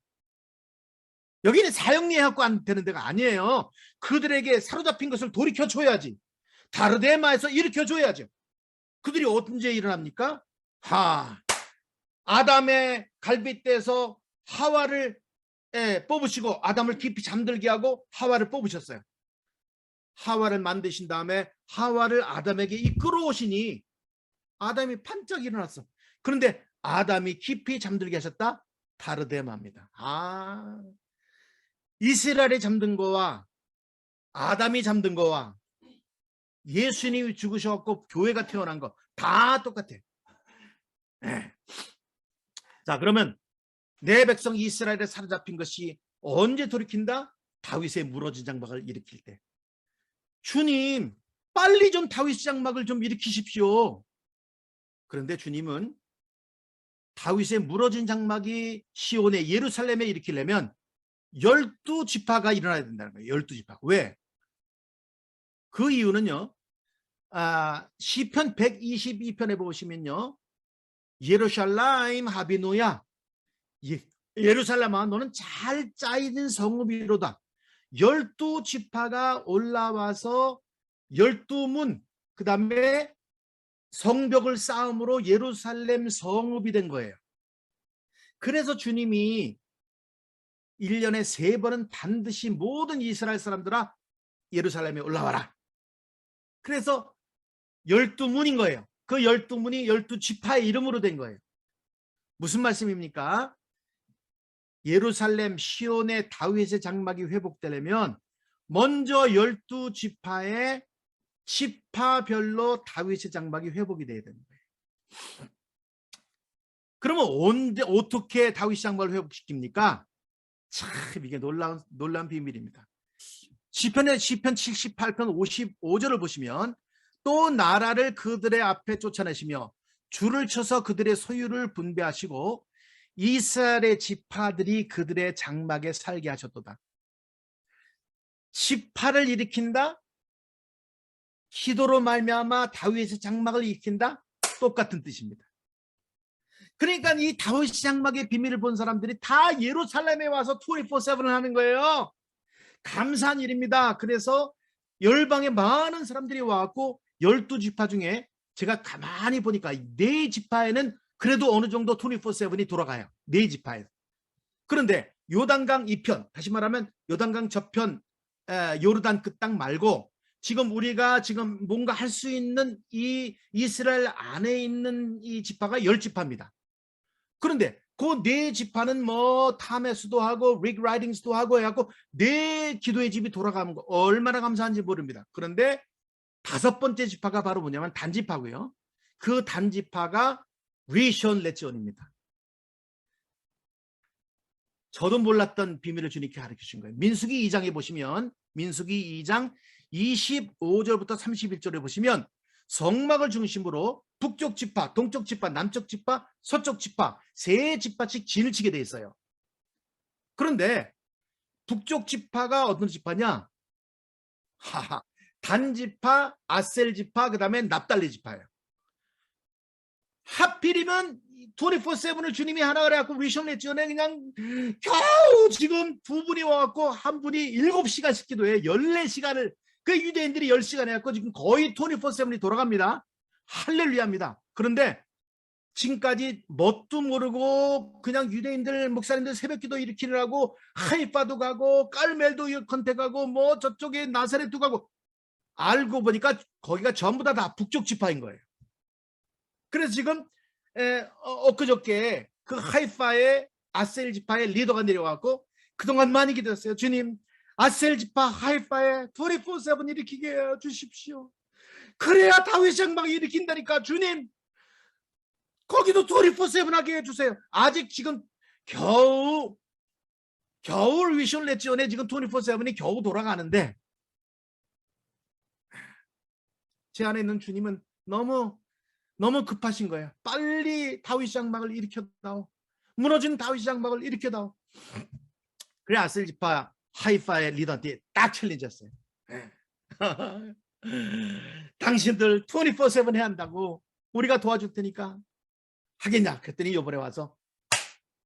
A: 여기는 사형리해갖고 안 되는 데가 아니에요. 그들에게 사로잡힌 것을 돌이켜줘야지. 다르데마에서 일으켜줘야죠. 그들이 언제 일어납니까? 아담의 갈빗대에서 하와를 뽑으시고 아담을 깊이 잠들게 하고 하와를 뽑으셨어요. 하와를 만드신 다음에 하와를 아담에게 이끌어오시니 아담이 반짝 일어났어. 그런데 아담이 깊이 잠들게 하셨다? 다르데마입니다. 이스라엘이 잠든 거와 아담이 잠든 거와 예수님이 죽으셔갖고 교회가 태어난 거 다 똑같아. 자, 그러면 내 백성 이스라엘에 사로잡힌 것이 언제 돌이킨다? 다윗의 무너진 장막을 일으킬 때. 주님, 빨리 좀 다윗 장막을 좀 일으키십시오. 그런데 주님은 다윗의 무너진 장막이 시온의 예루살렘에 일으키려면 12지파가 일어나야 된다는 거예요. 12지파. 왜? 그 이유는요, 시편 122편에 보시면요, 예루살렘 하비노야, 예루살렘아 너는 잘 짜이는 성읍이로다. 12지파가 올라와서 12문, 그 다음에 성벽을 쌓음으로 예루살렘 성읍이 된 거예요. 그래서 주님이 1년에 3번은 반드시 모든 이스라엘 사람들아 예루살렘에 올라와라. 그래서 12문인 거예요. 그 12문이 12지파의 이름으로 된 거예요. 무슨 말씀입니까? 예루살렘 시온의 다윗의 장막이 회복되려면 먼저 12지파의 지파별로 다윗의 장막이 회복이 돼야 되는 거예요. 그러면 어떻게 다윗 장막을 회복시킵니까? 참 이게 놀라운 비밀입니다. 시편 78편 55절을 보시면 또 나라를 그들의 앞에 쫓아내시며 줄을 쳐서 그들의 소유를 분배하시고 이스라엘의 지파들이 그들의 장막에 살게 하셨도다. 지파를 일으킨다? 기도로 말미암아 다윗의 장막을 일으킨다? 똑같은 뜻입니다. 그러니까 이 다윗 장막의 비밀을 본 사람들이 다 예루살렘에 와서 24/7을 하는 거예요. 감사한 일입니다. 그래서 열방의 많은 사람들이 와갖고 12지파 중에 제가 가만히 보니까 4지파에는 그래도 어느 정도 24/7이 돌아가요. 4지파에. 그런데 요단강 이편, 다시 말하면 요단강 저편 요르단 그 땅 말고 지금 우리가 지금 뭔가 할 수 있는 이 이스라엘 안에 있는 이 지파가 10지파입니다. 그런데 그 4지파는 뭐 타메스도 하고 릭 라이딩스도 하고 해갖고 4기도의 집이 돌아가는 거 얼마나 감사한지 모릅니다. 그런데 5번째 지파가 바로 뭐냐면 단지파고요. 그 단지파가 리션 레지온입니다. 저도 몰랐던 비밀을 주님께 가르쳐 주신 거예요. 민수기 2장에 보시면 민수기 2장 25절부터 31절에 보시면 성막을 중심으로 북쪽 지파, 동쪽 지파, 남쪽 지파, 서쪽 지파 3지파씩 진을 치게 돼 있어요. 그런데 북쪽 지파가 어떤 지파냐? 단지파, 아셀 지파, 그 다음에 납달리 지파예요. 하필이면 24/7을 주님이 하나 그래갖고 리션 레지온에 그냥 겨우 지금 2분이 와갖고 한 분이 7시간씩 기도해. 14시간을 그 유대인들이 10시간 해갖고 지금 거의 24/7이 돌아갑니다. 할렐루야입니다. 그런데 지금까지 뭣도 모르고 그냥 유대인들 목사님들 새벽기도 일으키느라고 하이파도 가고 깔멜도 컨택하고 뭐 저쪽에 나사렛도 가고 알고 보니까 거기가 전부 다 북쪽 지파인 거예요. 그래서 지금 엊그저께 그 하이파의 아셀 지파의 리더가 내려와서 그동안 많이 기도했어요. 주님, 아셀 지파 하이파에 24/7 일으키게 해 주십시오. 그래야 다윗 장막을 일으킨다니까. 주님, 거기도 24/7 하게 해주세요. 아직 지금 겨울 위션 레지온에 지금 24/7이 겨우 돌아가는데 제 안에 있는 주님은 너무 급하신 거예요. 빨리 다윗 장막을 일으켜다오. 무너진 다윗 장막을 일으켜다오. 그래 아셀지파 하이파의 리더한테 딱 챌린졌어요. 당신들 24/7 해야 한다고 우리가 도와줄 테니까 하겠냐? 그랬더니 이번에 와서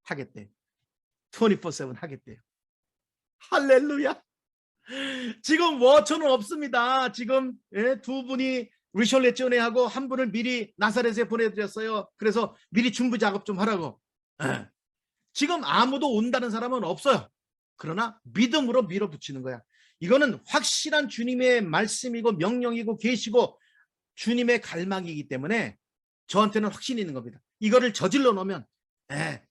A: 하겠대. 24/7 하겠대요. 할렐루야. 지금 워처는 없습니다. 지금 두 분이 리션 레지오네하고 한 분을 미리 나사렛에 보내드렸어요. 그래서 미리 준비 작업 좀 하라고. 지금 아무도 온다는 사람은 없어요. 그러나 믿음으로 밀어붙이는 거야. 이거는 확실한 주님의 말씀이고 명령이고 계시고 주님의 갈망이기 때문에 저한테는 확신이 있는 겁니다. 이거를 저질러 놓으면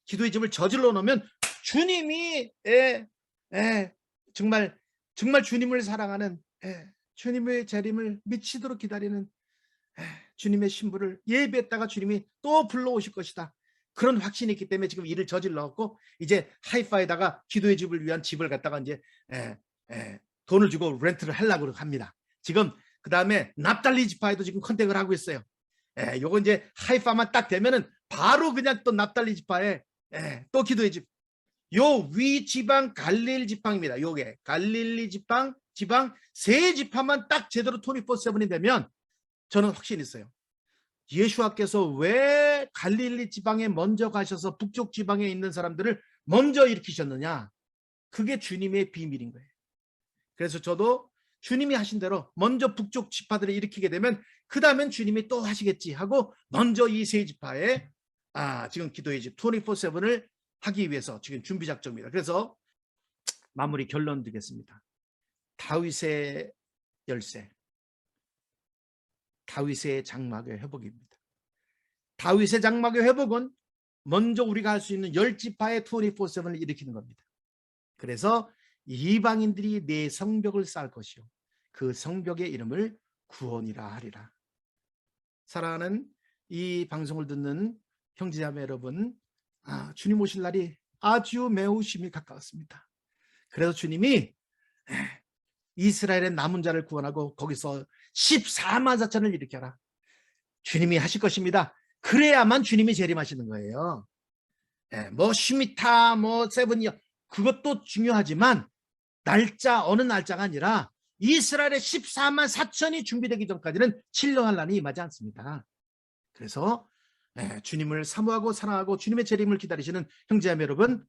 A: 기도의 집을 저질러 놓으면 주님이 정말 주님을 사랑하는 주님의 재림을 미치도록 기다리는 주님의 신부를 예배했다가 주님이 또 불러오실 것이다. 그런 확신이 있기 때문에 지금 일을 저질러갖고 이제 하이파에다가 기도의 집을 위한 집을 갖다가 이제 돈을 주고 렌트를 하려고 합니다. 지금 그 다음에 납달리 지파에도 지금 컨택을 하고 있어요. 요거 이제 하이파만 딱 되면은 바로 그냥 또 납달리 지파에 또 기도의 집. 요 위 지방 갈릴리 지방입니다. 요게 갈릴리 지방 세 지파만 딱 제대로 24/7이 되면 저는 확신이 있어요. 예수와께서 왜 갈릴리 지방에 먼저 가셔서 북쪽 지방에 있는 사람들을 먼저 일으키셨느냐? 그게 주님의 비밀인 거예요. 그래서 저도 주님이 하신 대로 먼저 북쪽 지파들을 일으키게 되면 그 다음엔 주님이 또 하시겠지 하고 먼저 이 세 지파에 지금 기도의 집 24/7을 하기 위해서 지금 준비 작전입니다. 그래서 마무리 결론 드리겠습니다. 다윗의 열쇠, 다윗의 장막의 회복입니다. 다윗의 장막의 회복은 먼저 우리가 할 수 있는 10지파의 24/7을 일으키는 겁니다. 그래서 이방인들이 내 성벽을 쌓을 것이요 그 성벽의 이름을 구원이라 하리라. 사랑하는 이 방송을 듣는 형제자매 여러분, 주님 오실 날이 아주 매우 심히 가까웠습니다. 그래서 주님이 이스라엘의 남은 자를 구원하고 거기서 14만 4천을 일으켜라. 주님이 하실 것입니다. 그래야만 주님이 재림하시는 거예요. 뭐 슈미타 뭐 세븐이어 그것도 중요하지만 날짜 어느 날짜가 아니라 이스라엘의 14만 4천이 준비되기 전까지는 신령할 날이 임하지 않습니다. 그래서 주님을 사모하고 사랑하고 주님의 재림을 기다리시는 형제자매 여러분,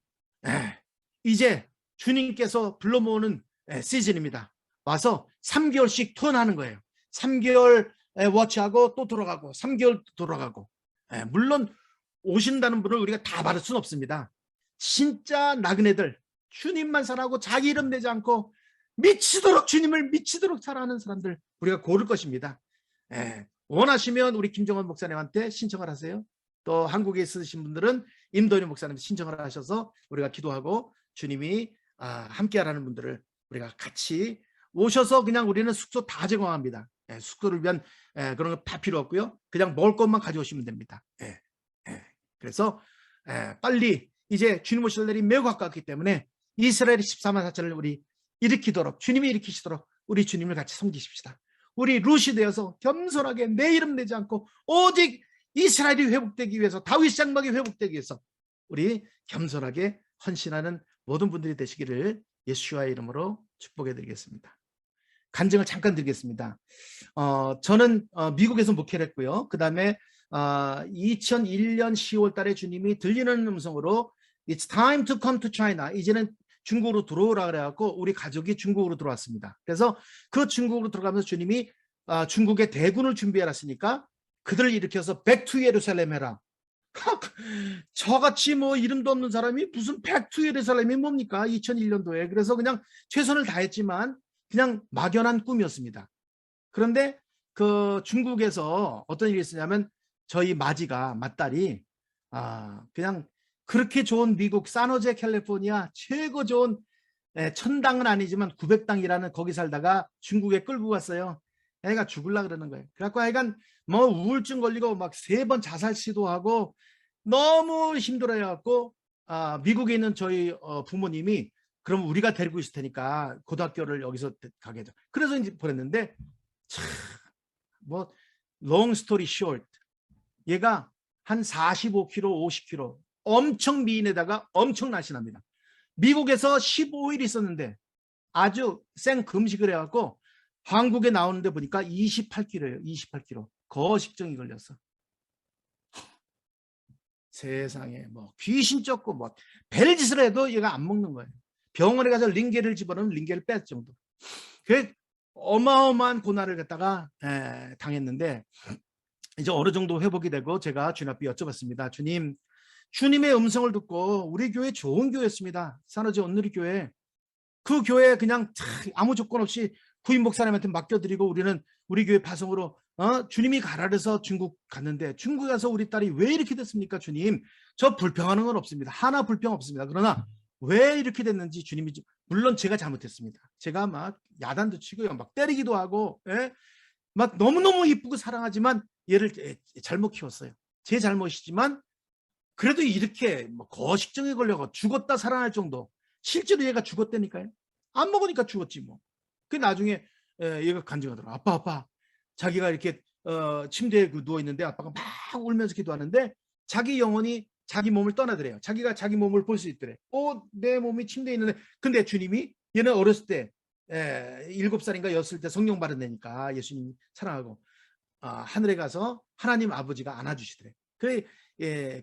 A: 이제 주님께서 불러 모으는 시즌입니다. 와서 3개월씩 턴하는 거예요. 3개월 워치하고 또 돌아가고 3개월 돌아가고. 물론 오신다는 분을 우리가 다 받을 수는 없습니다. 진짜 나그네들, 주님만 사랑하고 자기 이름 내지 않고 미치도록 주님을 미치도록 사랑하는 사람들 우리가 고를 것입니다. 원하시면 우리 김정원 목사님한테 신청을 하세요. 또 한국에 있으신 분들은 임도윤 목사님한테 신청을 하셔서 우리가 기도하고 주님이 함께하라는 분들을 우리가 같이 오셔서 그냥 우리는 숙소 다 제공합니다. 숙소를 위한 그런 거 다 필요 없고요. 그냥 먹을 것만 가져오시면 됩니다. 그래서 빨리 이제 주님 오실 날이 매우 가깝기 때문에 이스라엘의 14만 4천을 우리 일으키도록 주님이 일으키시도록 우리 주님을 같이 섬기십시다. 우리 룻이 되어서 겸손하게 내 이름 내지 않고 오직 이스라엘이 회복되기 위해서 다윗 장막이 회복되기 위해서 우리 겸손하게 헌신하는 모든 분들이 되시기를 예수와의 이름으로 축복해 드리겠습니다. 간증을 잠깐 드리겠습니다. 저는 미국에서 목회를 했고요. 그 다음에 2001년 10월 달에 주님이 들리는 음성으로 It's time to come to China. 이제는 중국으로 들어오라 그래갖고 우리 가족이 중국으로 들어왔습니다. 그래서 그 중국으로 들어가면서 주님이 중국의 대군을 준비해라 했으니까 그들을 일으켜서 Back to Jerusalem 해라. 저같이 뭐 이름도 없는 사람이 무슨 Back to Jerusalem이 뭡니까? 2001년도에. 그래서 그냥 최선을 다했지만 그냥 막연한 꿈이었습니다. 그런데 그 중국에서 어떤 일이 있었냐면 저희 맏딸이 그냥 그렇게 좋은 미국 산호제 캘리포니아 최고 좋은 1000당은 아니지만 900당이라는 거기 살다가 중국에 끌고 갔어요. 애가 죽을라 그러는 거예요. 그래갖고 애가 뭐 우울증 걸리고 막 3번 자살 시도하고 너무 힘들어해갖고 미국에 있는 저희 부모님이 그럼 우리가 데리고 있을 테니까 고등학교를 여기서 가게 해줘. 그래서 이제 보냈는데 뭐 long story short 얘가 한 45kg, 50kg 엄청 미인에다가 엄청 날씬합니다. 미국에서 15일 있었는데 아주 생 금식을 해갖고 한국에 나오는데 보니까 28kg예요. 28kg. 거식증이 걸렸어. 세상에 뭐 귀신 쫓고 뭐 별짓을 해도 얘가 안 먹는 거예요. 병원에 가서 링겔을 집어넣으면 링겔을 뺄 정도. 그 어마어마한 고난을 갖다가 당했는데 이제 어느 정도 회복이 되고 제가 주님 앞에 여쭤봤습니다. 주님, 주님의 음성을 듣고 우리 교회 좋은 교회였습니다. 산호제 온누리 교회. 그 교회 그냥 아무 조건 없이 후임 목사님한테 맡겨드리고 우리는 우리 교회 파송으로 주님이 가라 그래서 중국 갔는데 중국 가서 우리 딸이 왜 이렇게 됐습니까? 주님, 저 불평하는 건 없습니다. 하나 불평 없습니다. 그러나 왜 이렇게 됐는지 주님이 물론 제가 잘못했습니다. 제가 막 야단도 치고요, 막 때리기도 하고, 막 너무너무 이쁘고 사랑하지만 얘를 잘못 키웠어요. 제 잘못이지만 그래도 이렇게 뭐 거식증에 걸려서 죽었다 살아날 정도. 실제로 얘가 죽었다니까요. 안 먹으니까 죽었지 뭐. 그 나중에 얘가 간증하더라고. 아빠 자기가 이렇게 침대에 누워 있는데 아빠가 막 울면서 기도하는데 자기 영혼이 자기 몸을 떠나더래요. 자기가 자기 몸을 볼 수 있더래. 내 몸이 침대에 있는데 근데 주님이 얘는 어렸을 때 7살인가 6살 때 성령 받은다니까 예수님이 사랑하고 하늘에 가서 하나님 아버지가 안아주시더래.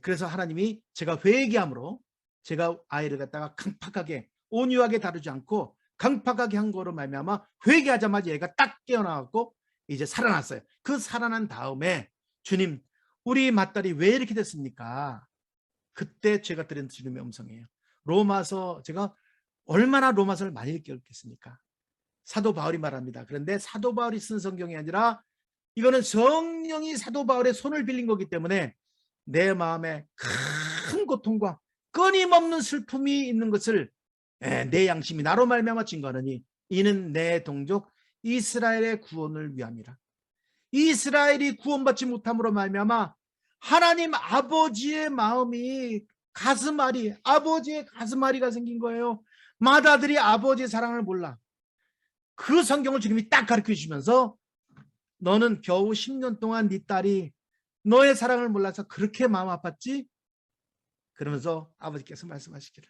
A: 그래서 하나님이 제가 회개함으로 제가 아이를 갖다가 강팍하게 온유하게 다루지 않고 강팍하게 한 거로 말미암아 회개하자마자 얘가 딱 깨어나갖고 이제 살아났어요. 그 살아난 다음에 주님, 우리 맏딸이 왜 이렇게 됐습니까? 그때 제가 들은 주님의 음성이에요. 로마서, 제가 얼마나 로마서를 많이 읽겠습니까? 사도 바울이 말합니다. 그런데 사도 바울이 쓴 성경이 아니라 이거는 성령이 사도 바울의 손을 빌린 거기 때문에 내 마음에 큰 고통과 끊임없는 슬픔이 있는 것을 내 양심이 나로 말미암아 증거하느니 이는 내 동족 이스라엘의 구원을 위함이라. 이스라엘이 구원받지 못함으로 말미암아 하나님 아버지의 마음이 가슴앓이, 아버지의 가슴앓이가 생긴 거예요. 맏아들이 아버지의 사랑을 몰라. 그 성경을 주님이 딱 가르쳐 주시면서 너는 겨우 10년 동안 네 딸이 너의 사랑을 몰라서 그렇게 마음 아팠지? 그러면서 아버지께서 말씀하시기를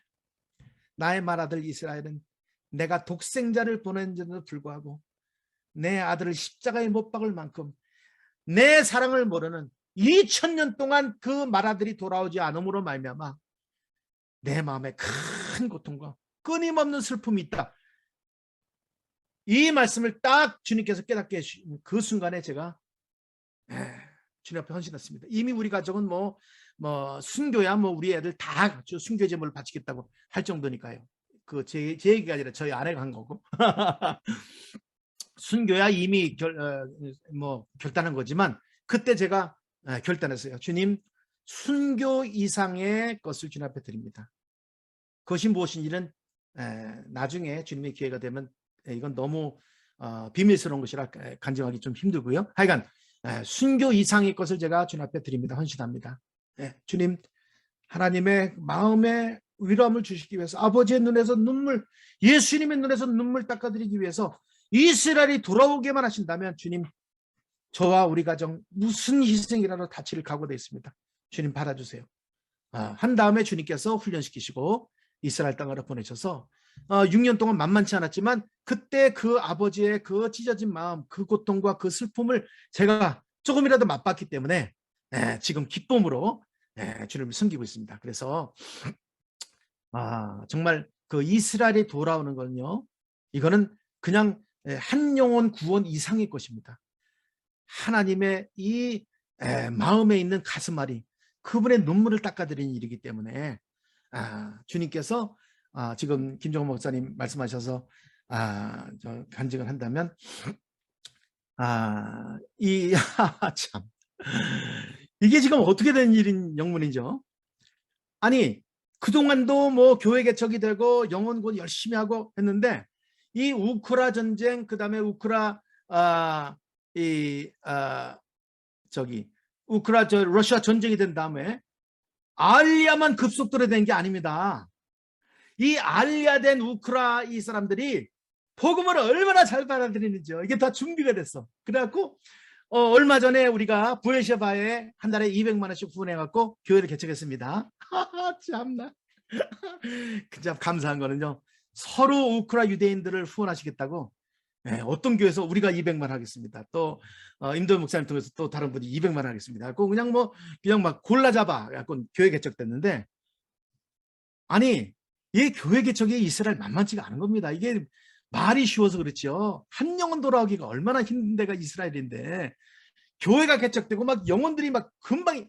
A: 나의 맏아들 이스라엘은 내가 독생자를 보낸데도 불구하고 내 아들을 십자가에 못 박을 만큼 내 사랑을 모르는 2000년 동안 그 맏아들이 돌아오지 않음으로 말미암아 내 마음에 큰 고통과 끊임없는 슬픔이 있다. 이 말씀을 딱 주님께서 깨닫게 해주신 그 순간에 제가 주님 앞에 헌신했습니다. 이미 우리 가족은 뭐 순교야 뭐 우리 애들 다 순교 제물을 바치겠다고 할 정도니까요. 그 제 얘기가 아니라 저희 아내가 한 거고 순교야 이미 결단한 거지만 그때 제가 결단했어요. 주님, 순교 이상의 것을 주님 앞에 드립니다. 그것이 무엇인지는 나중에 주님의 기회가 되면 이건 너무 비밀스러운 것이라 간증하기 좀 힘들고요. 하여간 순교 이상의 것을 제가 주님 앞에 드립니다. 헌신합니다. 주님, 하나님의 마음에 위로함을 주시기 위해서 아버지의 눈에서 눈물, 예수님의 눈에서 눈물 닦아드리기 위해서 이스라엘이 돌아오게만 하신다면 주님, 저와 우리 가정 무슨 희생이라도 다치를 각오되어 있습니다. 주님 받아주세요. 한 다음에 주님께서 훈련시키시고 이스라엘 땅으로 보내셔서 6년 동안 만만치 않았지만 그때 그 아버지의 그 찢어진 마음, 그 고통과 그 슬픔을 제가 조금이라도 맛봤기 때문에 지금 기쁨으로 주님을 섬기고 있습니다. 그래서 정말 그 이스라엘이 돌아오는 건요, 이거는 그냥 한 영혼 구원 이상의 것입니다. 하나님의 이 마음에 있는 가슴앓이, 그분의 눈물을 닦아드리는 일이기 때문에 주님께서 지금 김정호 목사님 말씀하셔서 저 간증을 한다면 참 이게 지금 어떻게 된 일인 영문이죠. 아니 그동안도 뭐 교회 개척이 되고 영혼군 열심히 하고 했는데 이 우크라 전쟁, 그 다음에 우크라 이 저기 러시아 전쟁이 된 다음에 알리야만 급속도로 된 게 아닙니다. 이 알리야된 이 사람들이 복음을 얼마나 잘 받아들이는지요. 이게 다 준비가 됐어. 그래갖고 얼마 전에 우리가 부에셰바에 한 달에 200만 원씩 후원해갖고 교회를 개척했습니다. 참나. 참 감사한 거는요. 서로 우크라 유대인들을 후원하시겠다고 어떤 교회에서 우리가 200만 하겠습니다. 또 임도현 목사님 통해서 또 다른 분이 200만 하겠습니다. 그냥 막 골라잡아 갖고 교회 개척됐는데, 아니 이 교회 개척이 이스라엘 만만치가 않은 겁니다. 이게 말이 쉬워서 그렇죠. 한 영혼 돌아오기가 얼마나 힘든 데가 이스라엘인데 교회가 개척되고 막 영혼들이 막 금방,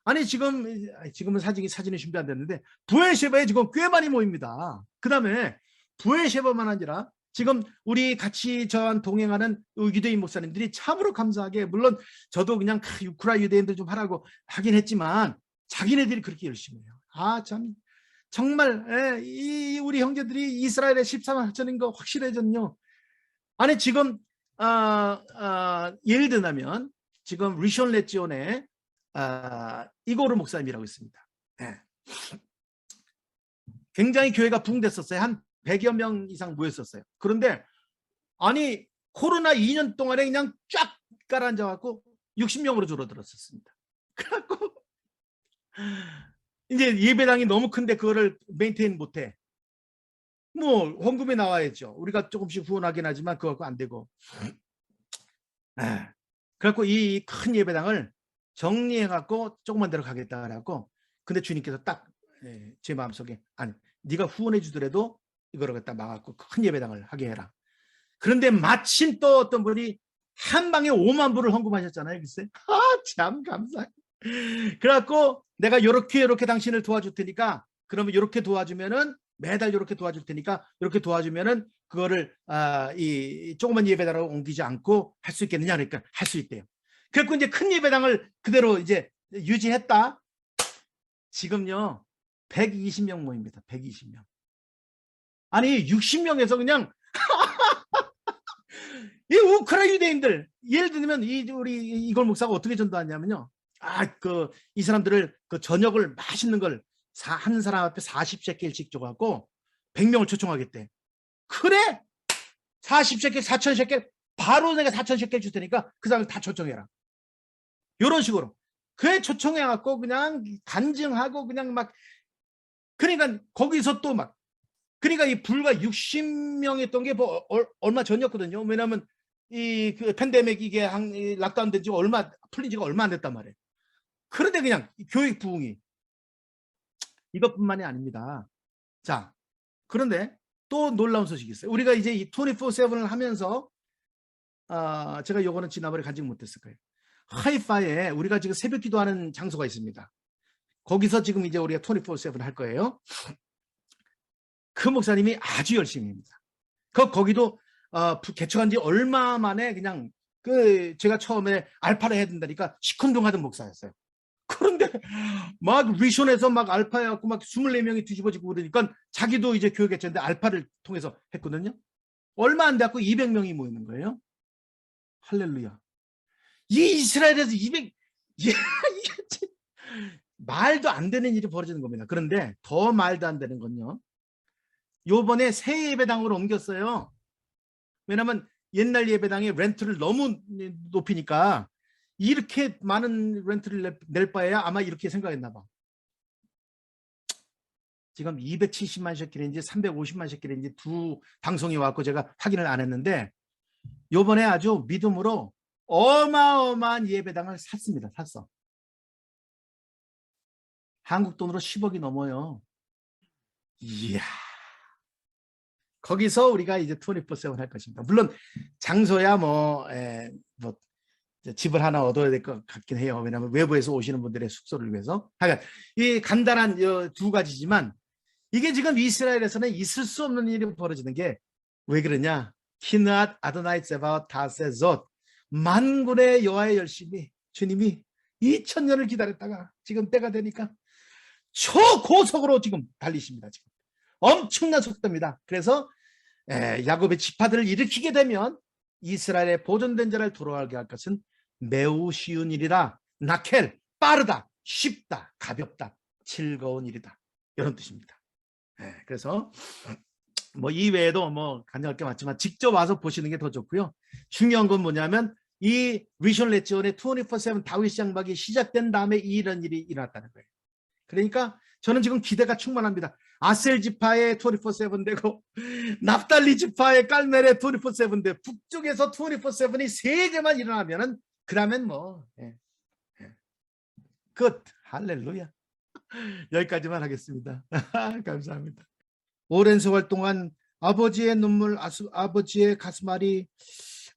A: 아니 지금은 사진이 준비 안 됐는데 부에셰바에 지금 꽤 많이 모입니다. 그 다음에 부에셰바만 아니라 지금 우리 같이 저와 동행하는 유대인 목사님들이 참으로 감사하게, 물론 저도 그냥 우크라 유대인들 좀 하라고 하긴 했지만 자기네들이 그렇게 열심히 해요. 참 정말 우리 형제들이 이스라엘의 13만 4천인 거 확실해졌요. 아니 지금 예를 들면 지금 리션 레지온에 이고르 목사님이라고 있습니다. 굉장히 교회가 붕댔었어요. 한 100여 명 이상 모였었어요. 그런데 아니 코로나 2년 동안에 그냥 쫙 깔아앉아갖고 60명으로 줄어들었었습니다. 그래갖고 이제 예배당이 너무 큰데 그거를 메인테인 못해. 헌금이 나와야죠. 우리가 조금씩 후원하긴 하지만 그거 안 되고. 그래갖고 이 큰 예배당을 정리해갖고 조그만 데로 가겠다 그래갖고, 근데 주님께서 딱 제 마음속에, 아니 네가 후원해 주더라도 이거를 갖다 막았고 큰 예배당을 하게 해라. 그런데 마침 또 어떤 분이 한 방에 5만 불을 헌금하셨잖아요. 글쎄. 참 감사해. 그래갖고 내가 요렇게 당신을 도와줄 테니까, 그러면 요렇게 도와주면은 매달 요렇게 도와줄 테니까 요렇게 도와주면은 그거를 이 조그만 예배당으로 옮기지 않고 할 수 있겠느냐. 그러니까 할 수 있대요. 그래갖고 이제 큰 예배당을 그대로 이제 유지했다. 지금요 120명 모입니다. 120명. 아니 60명에서 그냥 이 우크라 유대인들, 예를 들면 우리 이걸 목사가 어떻게 전도하냐면요. 이 사람들을 저녁을 맛있는 걸 한 사람 앞에 40셰켈씩 줘갖고 100명을 초청하겠대. 그래 40셰켈 4,000셰켈 바로 내가 4,000셰켈 줄 테니까 그 사람을 다 초청해라. 이런 식으로 그래 초청해갖고 그냥 간증하고 그냥 막, 그러니까 거기서 또 막, 그러니까 이 불과 60명이었던 게 얼마 전이었거든요. 왜냐하면 그 팬데믹 이게 락다운 된 지가 풀린 지가 얼마 안 됐단 말이에요. 그런데 그냥 교육 부흥이 이것뿐만이 아닙니다. 자, 그런데 또 놀라운 소식이 있어요. 우리가 이제 이 24/7을 하면서 제가 요거는 지난번에 간증 못했을 거예요. 하이파에 우리가 지금 새벽 기도하는 장소가 있습니다. 거기서 지금 이제 우리가 24/7 할 거예요. 그 목사님이 아주 열심히 합니다. 거기도 개척한 지 얼마 만에 그냥 제가 처음에 알파를 해야 된다니까 시큰둥하던 목사였어요. 그런데 막 리션에서 막 알파 해갖고 막 24명이 뒤집어지고 그러니까 자기도 이제 교회 개척인데 알파를 통해서 했거든요. 얼마 안 돼갖고 200명이 모이는 거예요. 할렐루야. 이 이스라엘에서 200, 말도 안 되는 일이 벌어지는 겁니다. 그런데 더 말도 안 되는 건요, 요번에 새 예배당으로 옮겼어요. 왜냐면 옛날 예배당의 렌트를 너무 높이니까 이렇게 많은 렌트를 낼 바에야 아마 이렇게 생각했나 봐. 지금 270만 셰켈인지 350만 셰켈인지 두 방송이 왔고 제가 확인을 안 했는데 요번에 아주 믿음으로 어마어마한 예배당을 샀습니다. 샀어. 한국 돈으로 10억이 넘어요. 이야. 거기서 우리가 이제 24/7 할 것입니다. 물론 장소야 집을 하나 얻어야 될 것 같긴 해요. 왜냐하면 외부에서 오시는 분들의 숙소를 위해서. 그러니까 이 간단한 두 가지지만 이게 지금 이스라엘에서는 있을 수 없는 일이 벌어지는 게 왜 그러냐? 키낫 아도나이 세바옷 다세롯, 만군의 여호와의 열심히, 주님이 2000년을 기다렸다가 지금 때가 되니까 초고속으로 지금 달리십니다. 지금 엄청난 속도입니다. 그래서 야곱의 지파들을 일으키게 되면 이스라엘의 보존된 자를 돌아오게 할 것은 매우 쉬운 일이라. 나켈, 빠르다, 쉽다, 가볍다, 즐거운 일이다, 이런 뜻입니다. 그래서 뭐 이외에도 뭐 간증할 게 많지만 직접 와서 보시는 게 더 좋고요. 중요한 건 뭐냐면 이 리션 레지온의 24/7 다윗 장막이 시작된 다음에 이런 일이 일어났다는 거예요. 그러니까 저는 지금 기대가 충만합니다. 아셀 지파의 24/7 되고 납달리 지파의 깔멜의 24/7 되, 북쪽에서 24/7이 세 개만 일어나면은 그러면 뭐 끝. 할렐루야. 여기까지만 하겠습니다. 감사합니다. 오랜 세월 동안 아버지의 눈물, 아버지의 가슴앓이,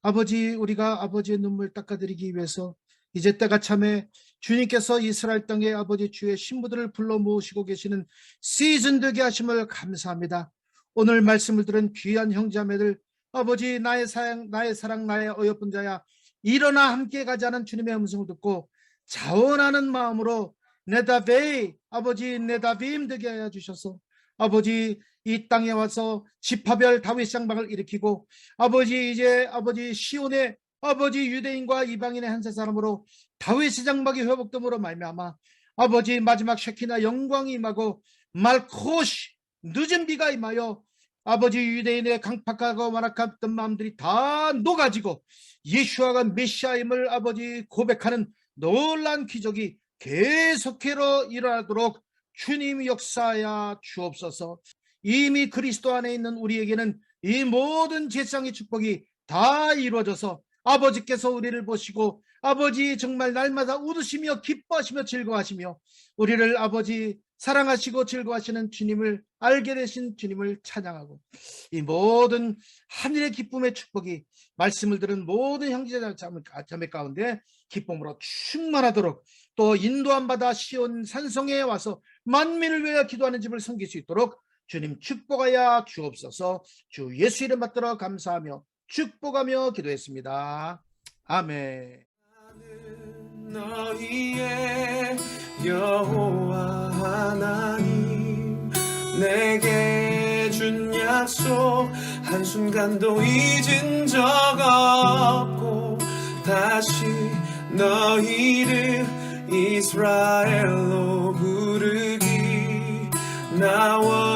A: 아버지, 우리가 아버지의 눈물 닦아드리기 위해서 이제 때가 참에 주님께서 이스라엘 땅에 아버지 주의 신부들을 불러 모으시고 계시는 시즌 되게 하심을 감사합니다. 오늘 말씀을 들은 귀한 형제자매들, 아버지 나의 사랑, 나의 어여쁜 자야, 일어나 함께 가자는 주님의 음성을 듣고 자원하는 마음으로 네다베이, 아버지 네다빔 되게 하여 주셔서 아버지 이 땅에 와서 지파별 다윗 장막을 일으키고 아버지 이제 아버지 시온의 아버지 유대인과 이방인의 한 세 사람으로 다윗의 장막이 회복됨으로 말미암아 아버지 마지막 쉐키나 영광이 임하고 말코시 늦은 비가 임하여 아버지 유대인의 강팍하고 완악했던 마음들이 다 녹아지고 예수아가 메시아임을 아버지 고백하는 놀라운 기적이 계속해서 일어나도록 주님 역사하여 주옵소서. 이미 그리스도 안에 있는 우리에게는 이 모든 제상의 축복이 다 이루어져서 아버지께서 우리를 보시고 아버지 정말 날마다 웃으시며 기뻐하시며 즐거워하시며 우리를 아버지 사랑하시고 즐거워하시는 주님을 알게 되신 주님을 찬양하고 이 모든 하늘의 기쁨의 축복이 말씀을 들은 모든 형제자매 가운데 기쁨으로 충만하도록 또 인도함 받아 시온 산성에 와서 만민을 위하여 기도하는 집을 섬길 수 있도록 주님 축복하여 주옵소서. 주 예수 이름 받들어 감사하며 축복하며 기도했습니다. 아멘.
B: 너희의 여호와 하나님 내게 준 약속 한순간도 잊은 적 없고 다시 너희를 이스라엘로 부르기 나와